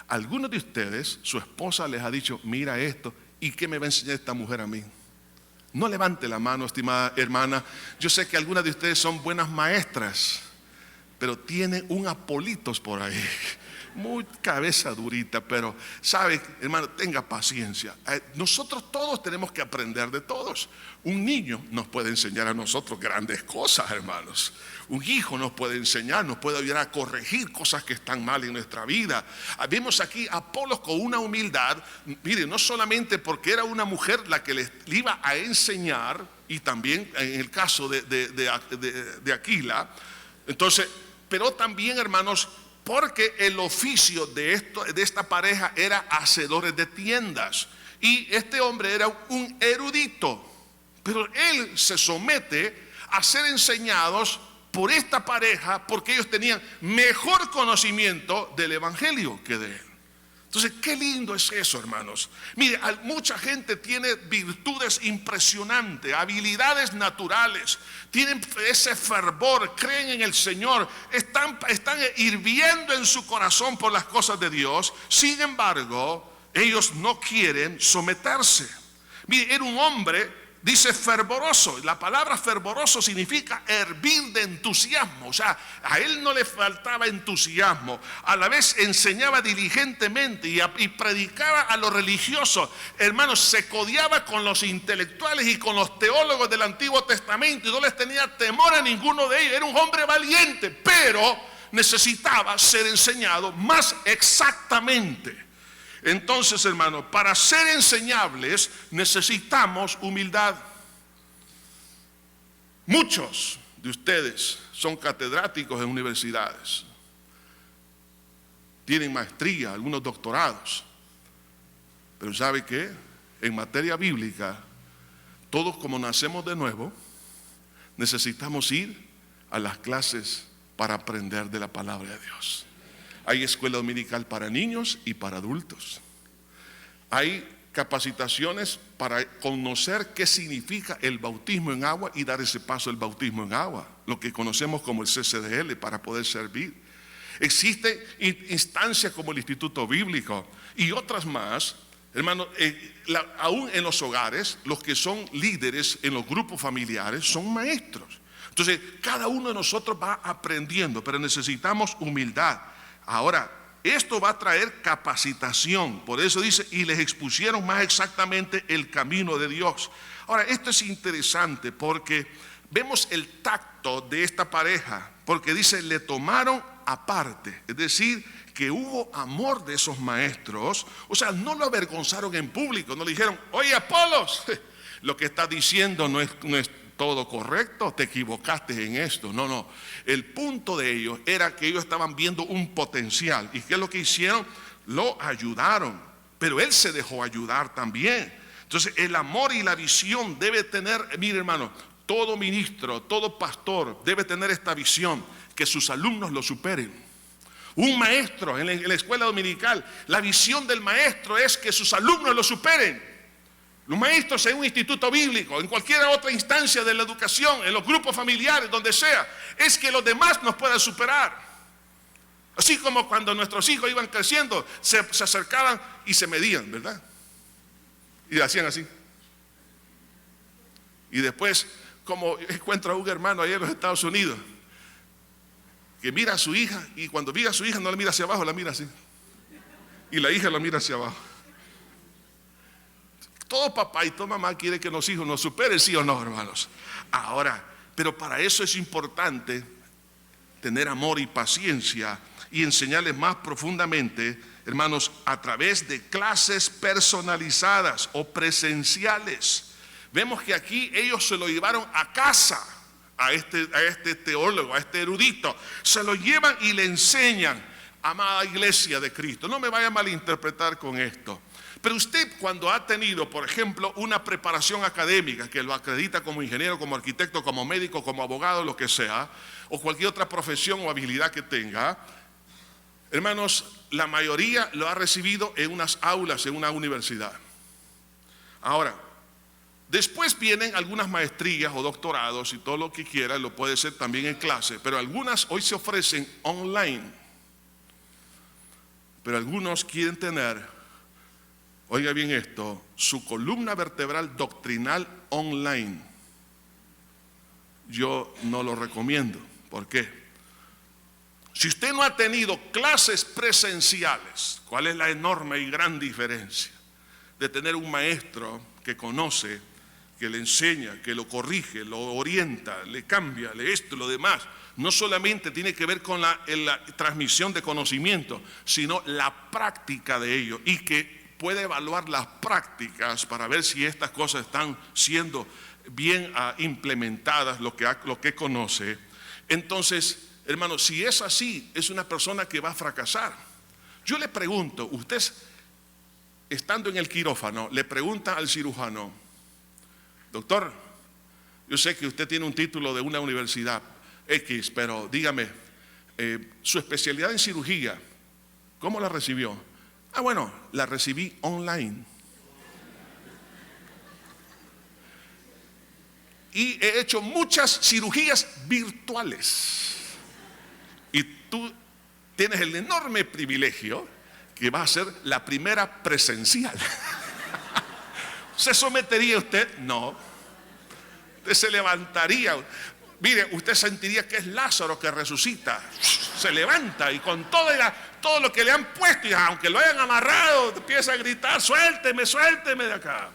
Algunos de ustedes, su esposa les ha dicho, mira esto, ¿y qué me va a enseñar esta mujer a mí? No levante la mano, estimada hermana. Yo sé que algunas de ustedes son buenas maestras, pero tienen un Apolitos por ahí, muy cabeza durita, pero sabe, hermano, tenga paciencia. Nosotros todos tenemos que aprender de todos. Un niño nos puede enseñar a nosotros grandes cosas, hermanos. Un hijo nos puede enseñar, nos puede ayudar a corregir cosas que están mal en nuestra vida. Vemos aquí a Apolos con una humildad, mire, no solamente porque era una mujer la que le iba a enseñar, y también en el caso de Aquila, entonces, pero también, hermanos, porque el oficio de esta pareja era hacedores de tiendas, y este hombre era un erudito, pero él se somete a ser enseñados por esta pareja porque ellos tenían mejor conocimiento del evangelio que de él. Entonces, qué lindo es eso, hermanos. Mire, mucha gente tiene virtudes impresionantes, habilidades naturales, tienen ese fervor, creen en el Señor, están hirviendo en su corazón por las cosas de Dios. Sin embargo, ellos no quieren someterse. Mire, era un hombre, dice fervoroso. La palabra fervoroso significa hervir de entusiasmo. O sea, a él no le faltaba entusiasmo. A la vez enseñaba diligentemente y predicaba a los religiosos. Hermanos, se codiaba con los intelectuales y con los teólogos del Antiguo Testamento y no les tenía temor a ninguno de ellos. Era un hombre valiente, pero necesitaba ser enseñado más exactamente. Entonces, hermanos, para ser enseñables necesitamos humildad. Muchos de ustedes son catedráticos en universidades, tienen maestría, algunos doctorados, pero ¿sabe qué? En materia bíblica, todos como nacemos de nuevo, necesitamos ir a las clases para aprender de la palabra de Dios. Hay escuela dominical para niños y para adultos. Hay capacitaciones para conocer qué significa el bautismo en agua y dar ese paso del bautismo en agua, lo que conocemos como el CCDL, para poder servir. Existen instancias como el Instituto Bíblico y otras más, hermano. Aún en los hogares, los que son líderes en los grupos familiares son maestros. Entonces, cada uno de nosotros va aprendiendo, pero necesitamos humildad. Ahora, esto va a traer capacitación. Por eso dice, y les expusieron más exactamente el camino de Dios. Ahora, esto es interesante porque vemos el tacto de esta pareja. Porque dice, le tomaron aparte. Es decir, que hubo amor de esos maestros. O sea, no lo avergonzaron en público. No le dijeron, oye, Apolos, lo que está diciendo no es todo correcto, te equivocaste en esto. No, no. El punto de ellos era que ellos estaban viendo un potencial. ¿Y qué es lo que hicieron? Lo ayudaron, pero él se dejó ayudar también. Entonces el amor y la visión debe tener, mire hermano, todo ministro, todo pastor debe tener esta visión, que sus alumnos lo superen. Un maestro en la escuela dominical, la visión del maestro es que sus alumnos lo superen. Los maestros en un instituto bíblico, en cualquier otra instancia de la educación, en los grupos familiares, donde sea, es que los demás nos puedan superar. Así como cuando nuestros hijos iban creciendo, se acercaban y se medían, ¿verdad? Y hacían así. Y después, como encuentro a un hermano allá en los Estados Unidos, que mira a su hija, y cuando mira a su hija no la mira hacia abajo, la mira así. Y la hija la mira hacia abajo. Todo papá y toda mamá quiere que los hijos nos superen, ¿sí o no, hermanos? Ahora, pero para eso es importante tener amor y paciencia y enseñarles más profundamente, hermanos, a través de clases personalizadas o presenciales. Vemos que aquí ellos se lo llevaron a casa. A este teólogo, a este erudito, se lo llevan y le enseñan, amada iglesia de Cristo. No me vaya a malinterpretar con esto, pero usted cuando ha tenido, por ejemplo, una preparación académica que lo acredita como ingeniero, como arquitecto, como médico, como abogado, lo que sea, o cualquier otra profesión o habilidad que tenga, hermanos, la mayoría lo ha recibido en unas aulas, en una universidad. Ahora, después vienen algunas maestrías o doctorados y todo lo que quiera, lo puede ser también en clase, pero algunas hoy se ofrecen online. Pero algunos quieren tener, oiga bien esto, su columna vertebral doctrinal online. Yo no lo recomiendo. ¿Por qué? Si usted no ha tenido clases presenciales, ¿cuál es la enorme y gran diferencia de tener un maestro que conoce, que le enseña, que lo corrige, lo orienta, le cambia, le esto, lo demás? No solamente tiene que ver con la transmisión de conocimiento, sino la práctica de ello, y que puede evaluar las prácticas para ver si estas cosas están siendo bien implementadas, lo que conoce. Entonces, hermano, si es así, es una persona que va a fracasar. Yo le pregunto, usted estando en el quirófano, le pregunta al cirujano: doctor, yo sé que usted tiene un título de una universidad X, pero dígame, su especialidad en cirugía, ¿cómo la recibió? Ah, bueno, la recibí online. Y he hecho muchas cirugías virtuales. Y tú tienes el enorme privilegio que va a ser la primera presencial. ¿Se sometería usted? No. Usted se levantaría. Mire, usted sentiría que es Lázaro que resucita. Se levanta y con todo lo que le han puesto, y aunque lo hayan amarrado, empieza a gritar: suélteme, suélteme de acá.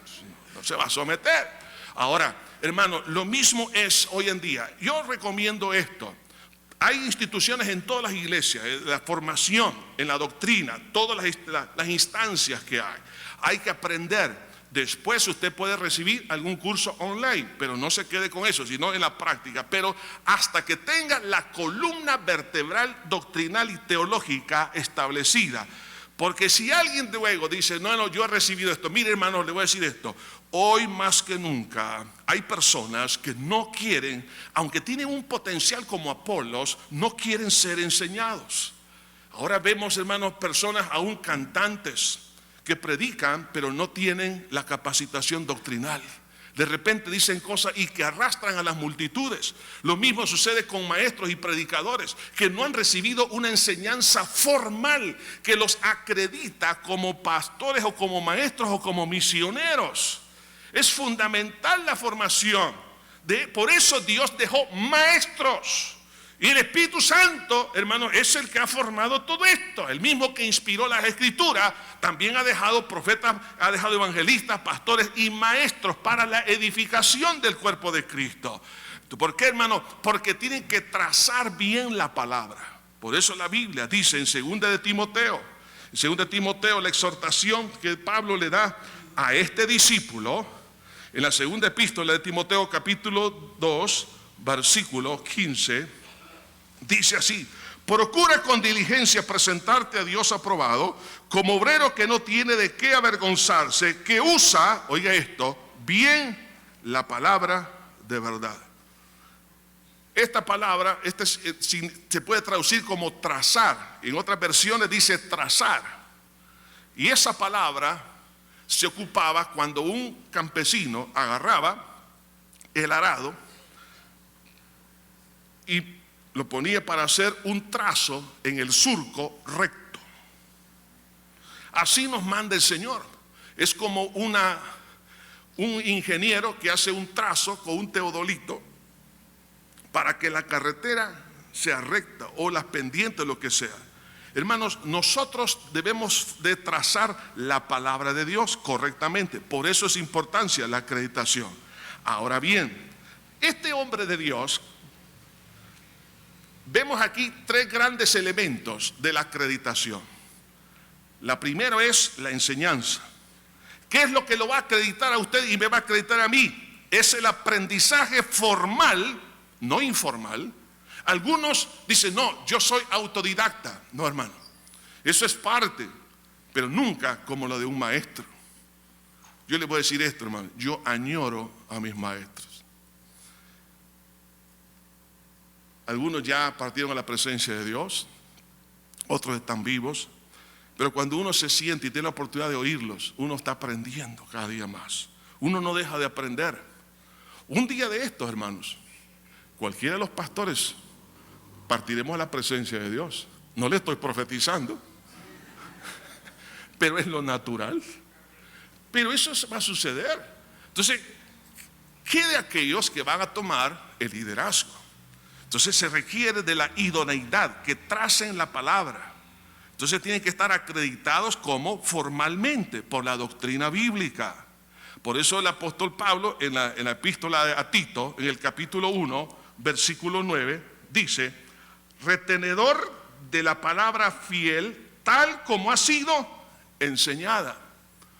No se va a someter. Ahora, hermano, lo mismo es hoy en día. Yo recomiendo esto. Hay instituciones en todas las iglesias, la formación, en la doctrina, todas las instancias que hay. Hay que aprender. Después usted puede recibir algún curso online, pero no se quede con eso, sino en la práctica. Pero hasta que tenga la columna vertebral doctrinal y teológica establecida. Porque si alguien luego dice: no, yo he recibido esto. Mire, hermano, le voy a decir esto. Hoy más que nunca hay personas que no quieren, aunque tienen un potencial como Apolos, no quieren ser enseñados. Ahora vemos, hermanos, personas aún cantantes que predican, pero no tienen la capacitación doctrinal. De repente dicen cosas y que arrastran a las multitudes. Lo mismo sucede con maestros y predicadores que no han recibido una enseñanza formal que los acredita como pastores o como maestros o como misioneros. Es fundamental la formación. Por eso Dios dejó maestros. Y el Espíritu Santo, hermano, es el que ha formado todo esto. El mismo que inspiró las Escrituras, también ha dejado profetas, ha dejado evangelistas, pastores y maestros para la edificación del cuerpo de Cristo. ¿Por qué, hermano? Porque tienen que trazar bien la palabra. Por eso la Biblia dice en 2 Timoteo, la exhortación que Pablo le da a este discípulo, En la segunda epístola de Timoteo, capítulo 2, versículo 15, dice así: procura con diligencia presentarte a Dios aprobado, como obrero que no tiene de qué avergonzarse, que usa, oiga esto, bien la palabra de verdad. Esta palabra se puede traducir como trazar. En otras versiones dice trazar. Y esa palabra se ocupaba cuando un campesino agarraba el arado y lo ponía para hacer un trazo en el surco recto. Así nos manda el Señor. Es como un ingeniero que hace un trazo con un teodolito para que la carretera sea recta, o las pendientes, lo que sea. Hermanos, nosotros debemos de trazar la palabra de Dios correctamente. Por eso es importancia la acreditación. Ahora bien, este hombre de Dios, vemos aquí tres grandes elementos de la acreditación. La primera es la enseñanza. ¿Qué es lo que lo va a acreditar a usted y me va a acreditar a mí? Es el aprendizaje formal, no informal. Algunos dicen, no, yo soy autodidacta. No, hermano, eso es parte, pero nunca como lo de un maestro. Yo le voy a decir esto, hermano, yo añoro a mis maestros. Algunos ya partieron a la presencia de Dios, otros están vivos, pero cuando uno se siente y tiene la oportunidad de oírlos, uno está aprendiendo cada día más. Uno no deja de aprender. Un día de estos, hermanos, cualquiera de los pastores partiremos a la presencia de Dios. No le estoy profetizando, pero es lo natural. Pero eso va a suceder. Entonces, ¿qué de aquellos que van a tomar el liderazgo? Entonces se requiere de la idoneidad, que tracen la palabra. Entonces tienen que estar acreditados como formalmente por la doctrina bíblica. Por eso el apóstol Pablo en la epístola a Tito, en el capítulo 1, versículo 9, dice: retenedor de la palabra fiel, tal como ha sido enseñada.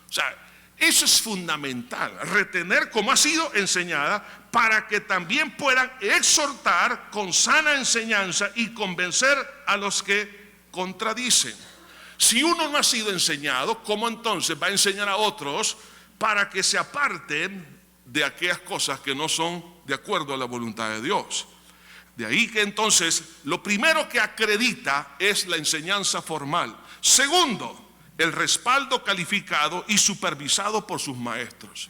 O sea, eso es fundamental, retener como ha sido enseñada, para que también puedan exhortar con sana enseñanza y convencer a los que contradicen. Si uno no ha sido enseñado, ¿cómo entonces va a enseñar a otros para que se aparten de aquellas cosas que no son de acuerdo a la voluntad de Dios? De ahí que entonces lo primero que acredita es la enseñanza formal. Segundo, el respaldo calificado y supervisado por sus maestros.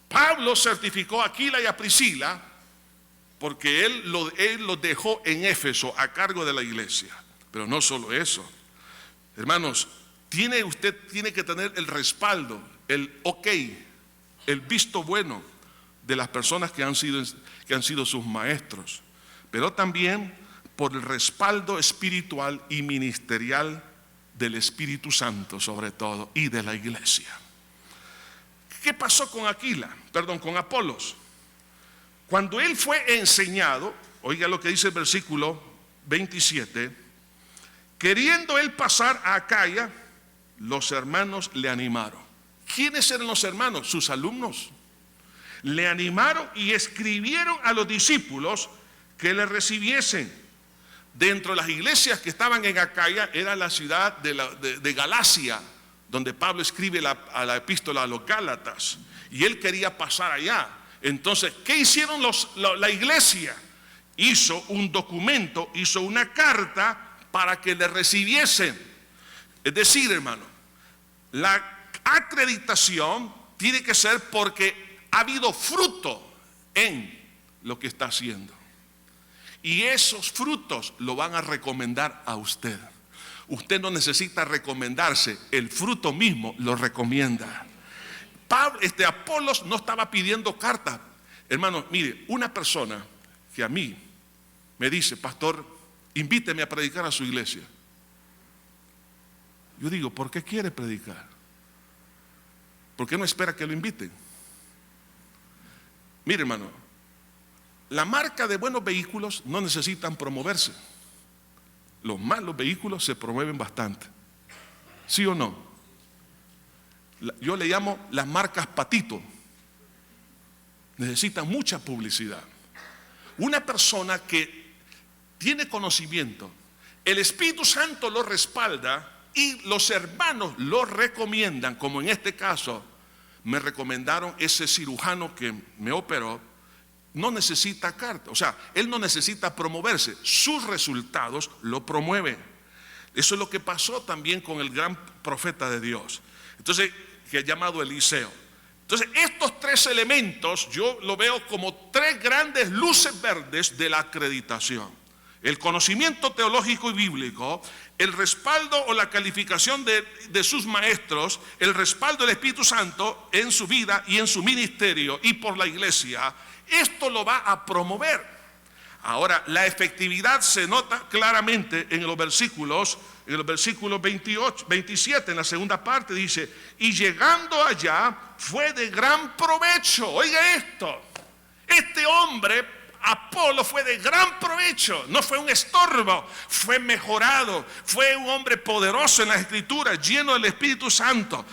Pablo certificó a Aquila y a Priscila porque él los dejó en Éfeso a cargo de la iglesia. Pero no solo eso, hermanos, usted tiene que tener el respaldo, el ok, el visto bueno de las personas que han sido sus maestros, pero también por el respaldo espiritual y ministerial del Espíritu Santo, sobre todo, y de la iglesia. ¿Qué pasó con con Apolos? Cuando él fue enseñado, oiga lo que dice el versículo 27, queriendo él pasar a Acaya, los hermanos le animaron. ¿Quiénes eran los hermanos? Sus alumnos. Le animaron y escribieron a los discípulos que le recibiesen. Dentro de las iglesias que estaban en Acaya era la ciudad de Galacia, donde Pablo escribe a la epístola a los Gálatas, y él quería pasar allá. Entonces, ¿qué hicieron la iglesia? Hizo un documento, hizo una carta para que le recibiesen. Es decir, hermano, la acreditación tiene que ser porque ha habido fruto en lo que está haciendo. Y esos frutos lo van a recomendar a usted. Usted no necesita recomendarse, el fruto mismo lo recomienda. Apolos no estaba pidiendo carta. Hermano, mire, una persona que a mí me dice: pastor, invíteme a predicar a su iglesia. Yo digo, ¿por qué quiere predicar? ¿Por qué no espera que lo inviten? Mire, hermano, la marca de buenos vehículos no necesitan promoverse. Los malos vehículos se promueven bastante. ¿Sí o no? Yo le llamo las marcas patito. necesitan mucha publicidad. Una persona que tiene conocimiento, el Espíritu Santo lo respalda y los hermanos lo recomiendan, como en este caso me recomendaron ese cirujano que me operó. No necesita carta, o sea, él no necesita promoverse, sus resultados lo promueven. Eso es lo que pasó también con el gran profeta de Dios, entonces, que es llamado Eliseo. Entonces, estos tres elementos yo lo veo como tres grandes luces verdes de la acreditación: el conocimiento teológico y bíblico, el respaldo o la calificación de sus maestros, el respaldo del Espíritu Santo en su vida y en su ministerio y por la iglesia. Esto lo va a promover. Ahora, la efectividad se nota claramente en los versículos 28, 27, en la segunda parte dice: y llegando allá fue de gran provecho. Oiga esto, este hombre Apolo fue de gran provecho, no fue un estorbo, fue mejorado, fue un hombre poderoso en las Escrituras, lleno del Espíritu Santo.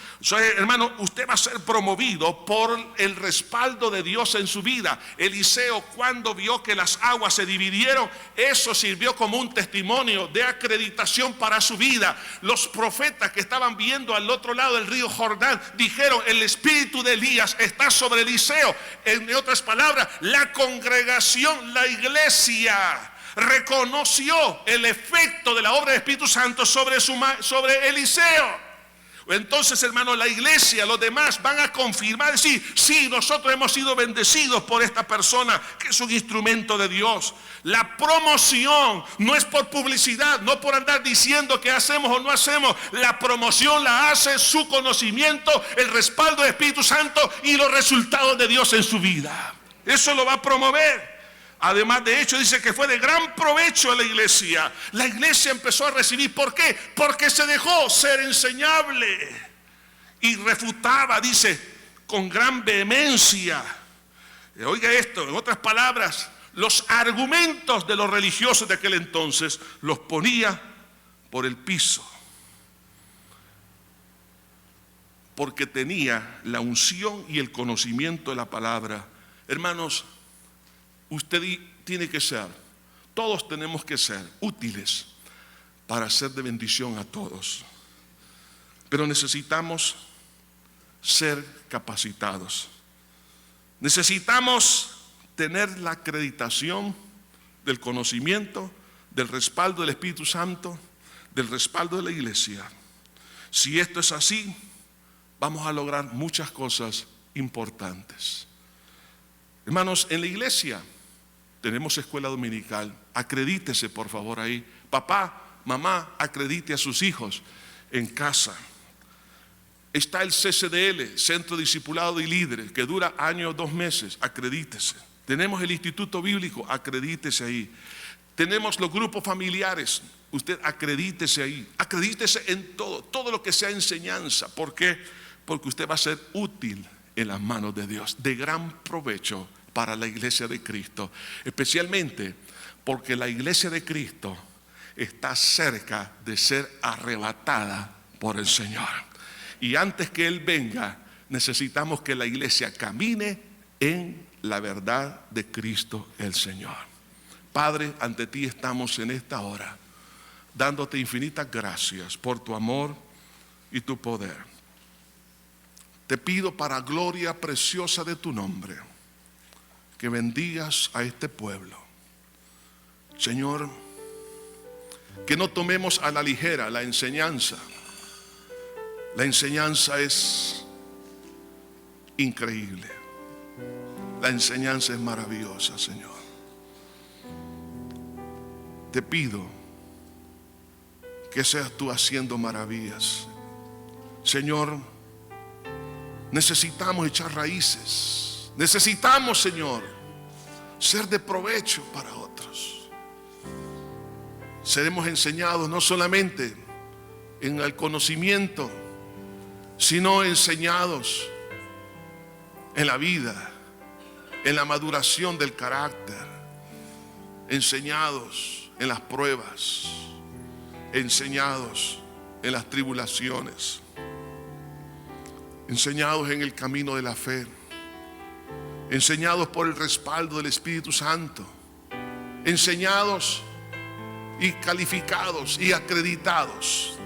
Hermano, usted va a ser promovido por el respaldo de Dios en su vida. Eliseo, cuando vio que las aguas se dividieron, eso sirvió como un testimonio de acreditación para su vida. Los profetas que estaban viendo al otro lado del río Jordán dijeron: el espíritu de Elías está sobre Eliseo. En otras palabras, la congregación, la iglesia reconoció el efecto de la obra del Espíritu Santo sobre Eliseo. Entonces, hermano, la iglesia, los demás van a confirmar, decir: sí, nosotros hemos sido bendecidos por esta persona que es un instrumento de Dios. La promoción no es por publicidad, no por andar diciendo que hacemos o no hacemos. La promoción la hace su conocimiento, el respaldo del Espíritu Santo y los resultados de Dios en su vida. Eso lo va a promover. Además, de hecho, dice que fue de gran provecho a la iglesia. La iglesia empezó a recibir. ¿Por qué? Porque se dejó ser enseñable y refutaba, dice, con gran vehemencia. Oiga esto, en otras palabras, los argumentos de los religiosos de aquel entonces los ponía por el piso, porque tenía la unción y el conocimiento de la palabra. Hermanos, usted tiene que ser, todos tenemos que ser útiles para ser de bendición a todos. Pero necesitamos ser capacitados. Necesitamos tener la acreditación del conocimiento, del respaldo del Espíritu Santo, del respaldo de la iglesia. Si esto es así, vamos a lograr muchas cosas importantes. Hermanos, en la iglesia tenemos escuela dominical. Acredítese, por favor, ahí. Papá, mamá, acredite a sus hijos en casa. Está el CCDL, Centro Discipulado y Líderes, que dura año o 2 meses. Acredítese. Tenemos el Instituto Bíblico. Acredítese ahí. Tenemos los grupos familiares. Usted acredítese ahí. Acredítese en todo lo que sea enseñanza. ¿Por qué? Porque usted va a ser útil en las manos de Dios, de gran provecho para la iglesia de Cristo, especialmente porque la iglesia de Cristo está cerca de ser arrebatada por el Señor. Y antes que Él venga, necesitamos que la iglesia camine en la verdad de Cristo el Señor. Padre, ante ti estamos en esta hora, dándote infinitas gracias por tu amor y tu poder. Te pido, para gloria preciosa de tu nombre, que bendigas a este pueblo. Señor, que no tomemos a la ligera la enseñanza. La enseñanza es increíble. La enseñanza es maravillosa, Señor. Te pido que seas tú haciendo maravillas. Señor, necesitamos echar raíces. Necesitamos, Señor, ser de provecho para otros. Seremos enseñados no solamente en el conocimiento, sino enseñados en la vida, en la maduración del carácter, enseñados en las pruebas, enseñados en las tribulaciones, enseñados en el camino de la fe. enseñados por el respaldo del Espíritu Santo, enseñados y calificados y acreditados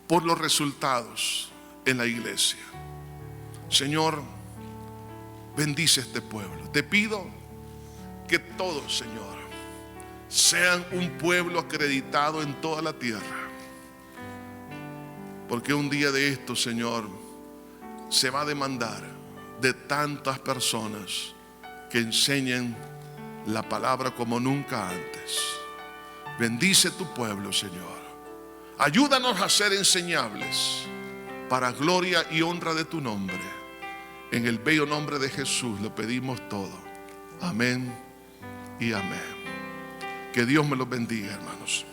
por los resultados en la iglesia. Señor, bendice este pueblo. Te pido que todos, Señor, sean un pueblo acreditado en toda la tierra, porque un día de esto, Señor, se va a demandar de tantas personas que enseñen la palabra como nunca antes. Bendice tu pueblo, Señor. Ayúdanos a ser enseñables para gloria y honra de tu nombre. En el bello nombre de Jesús lo pedimos todo. Amén y amén. Que Dios me los bendiga, hermanos.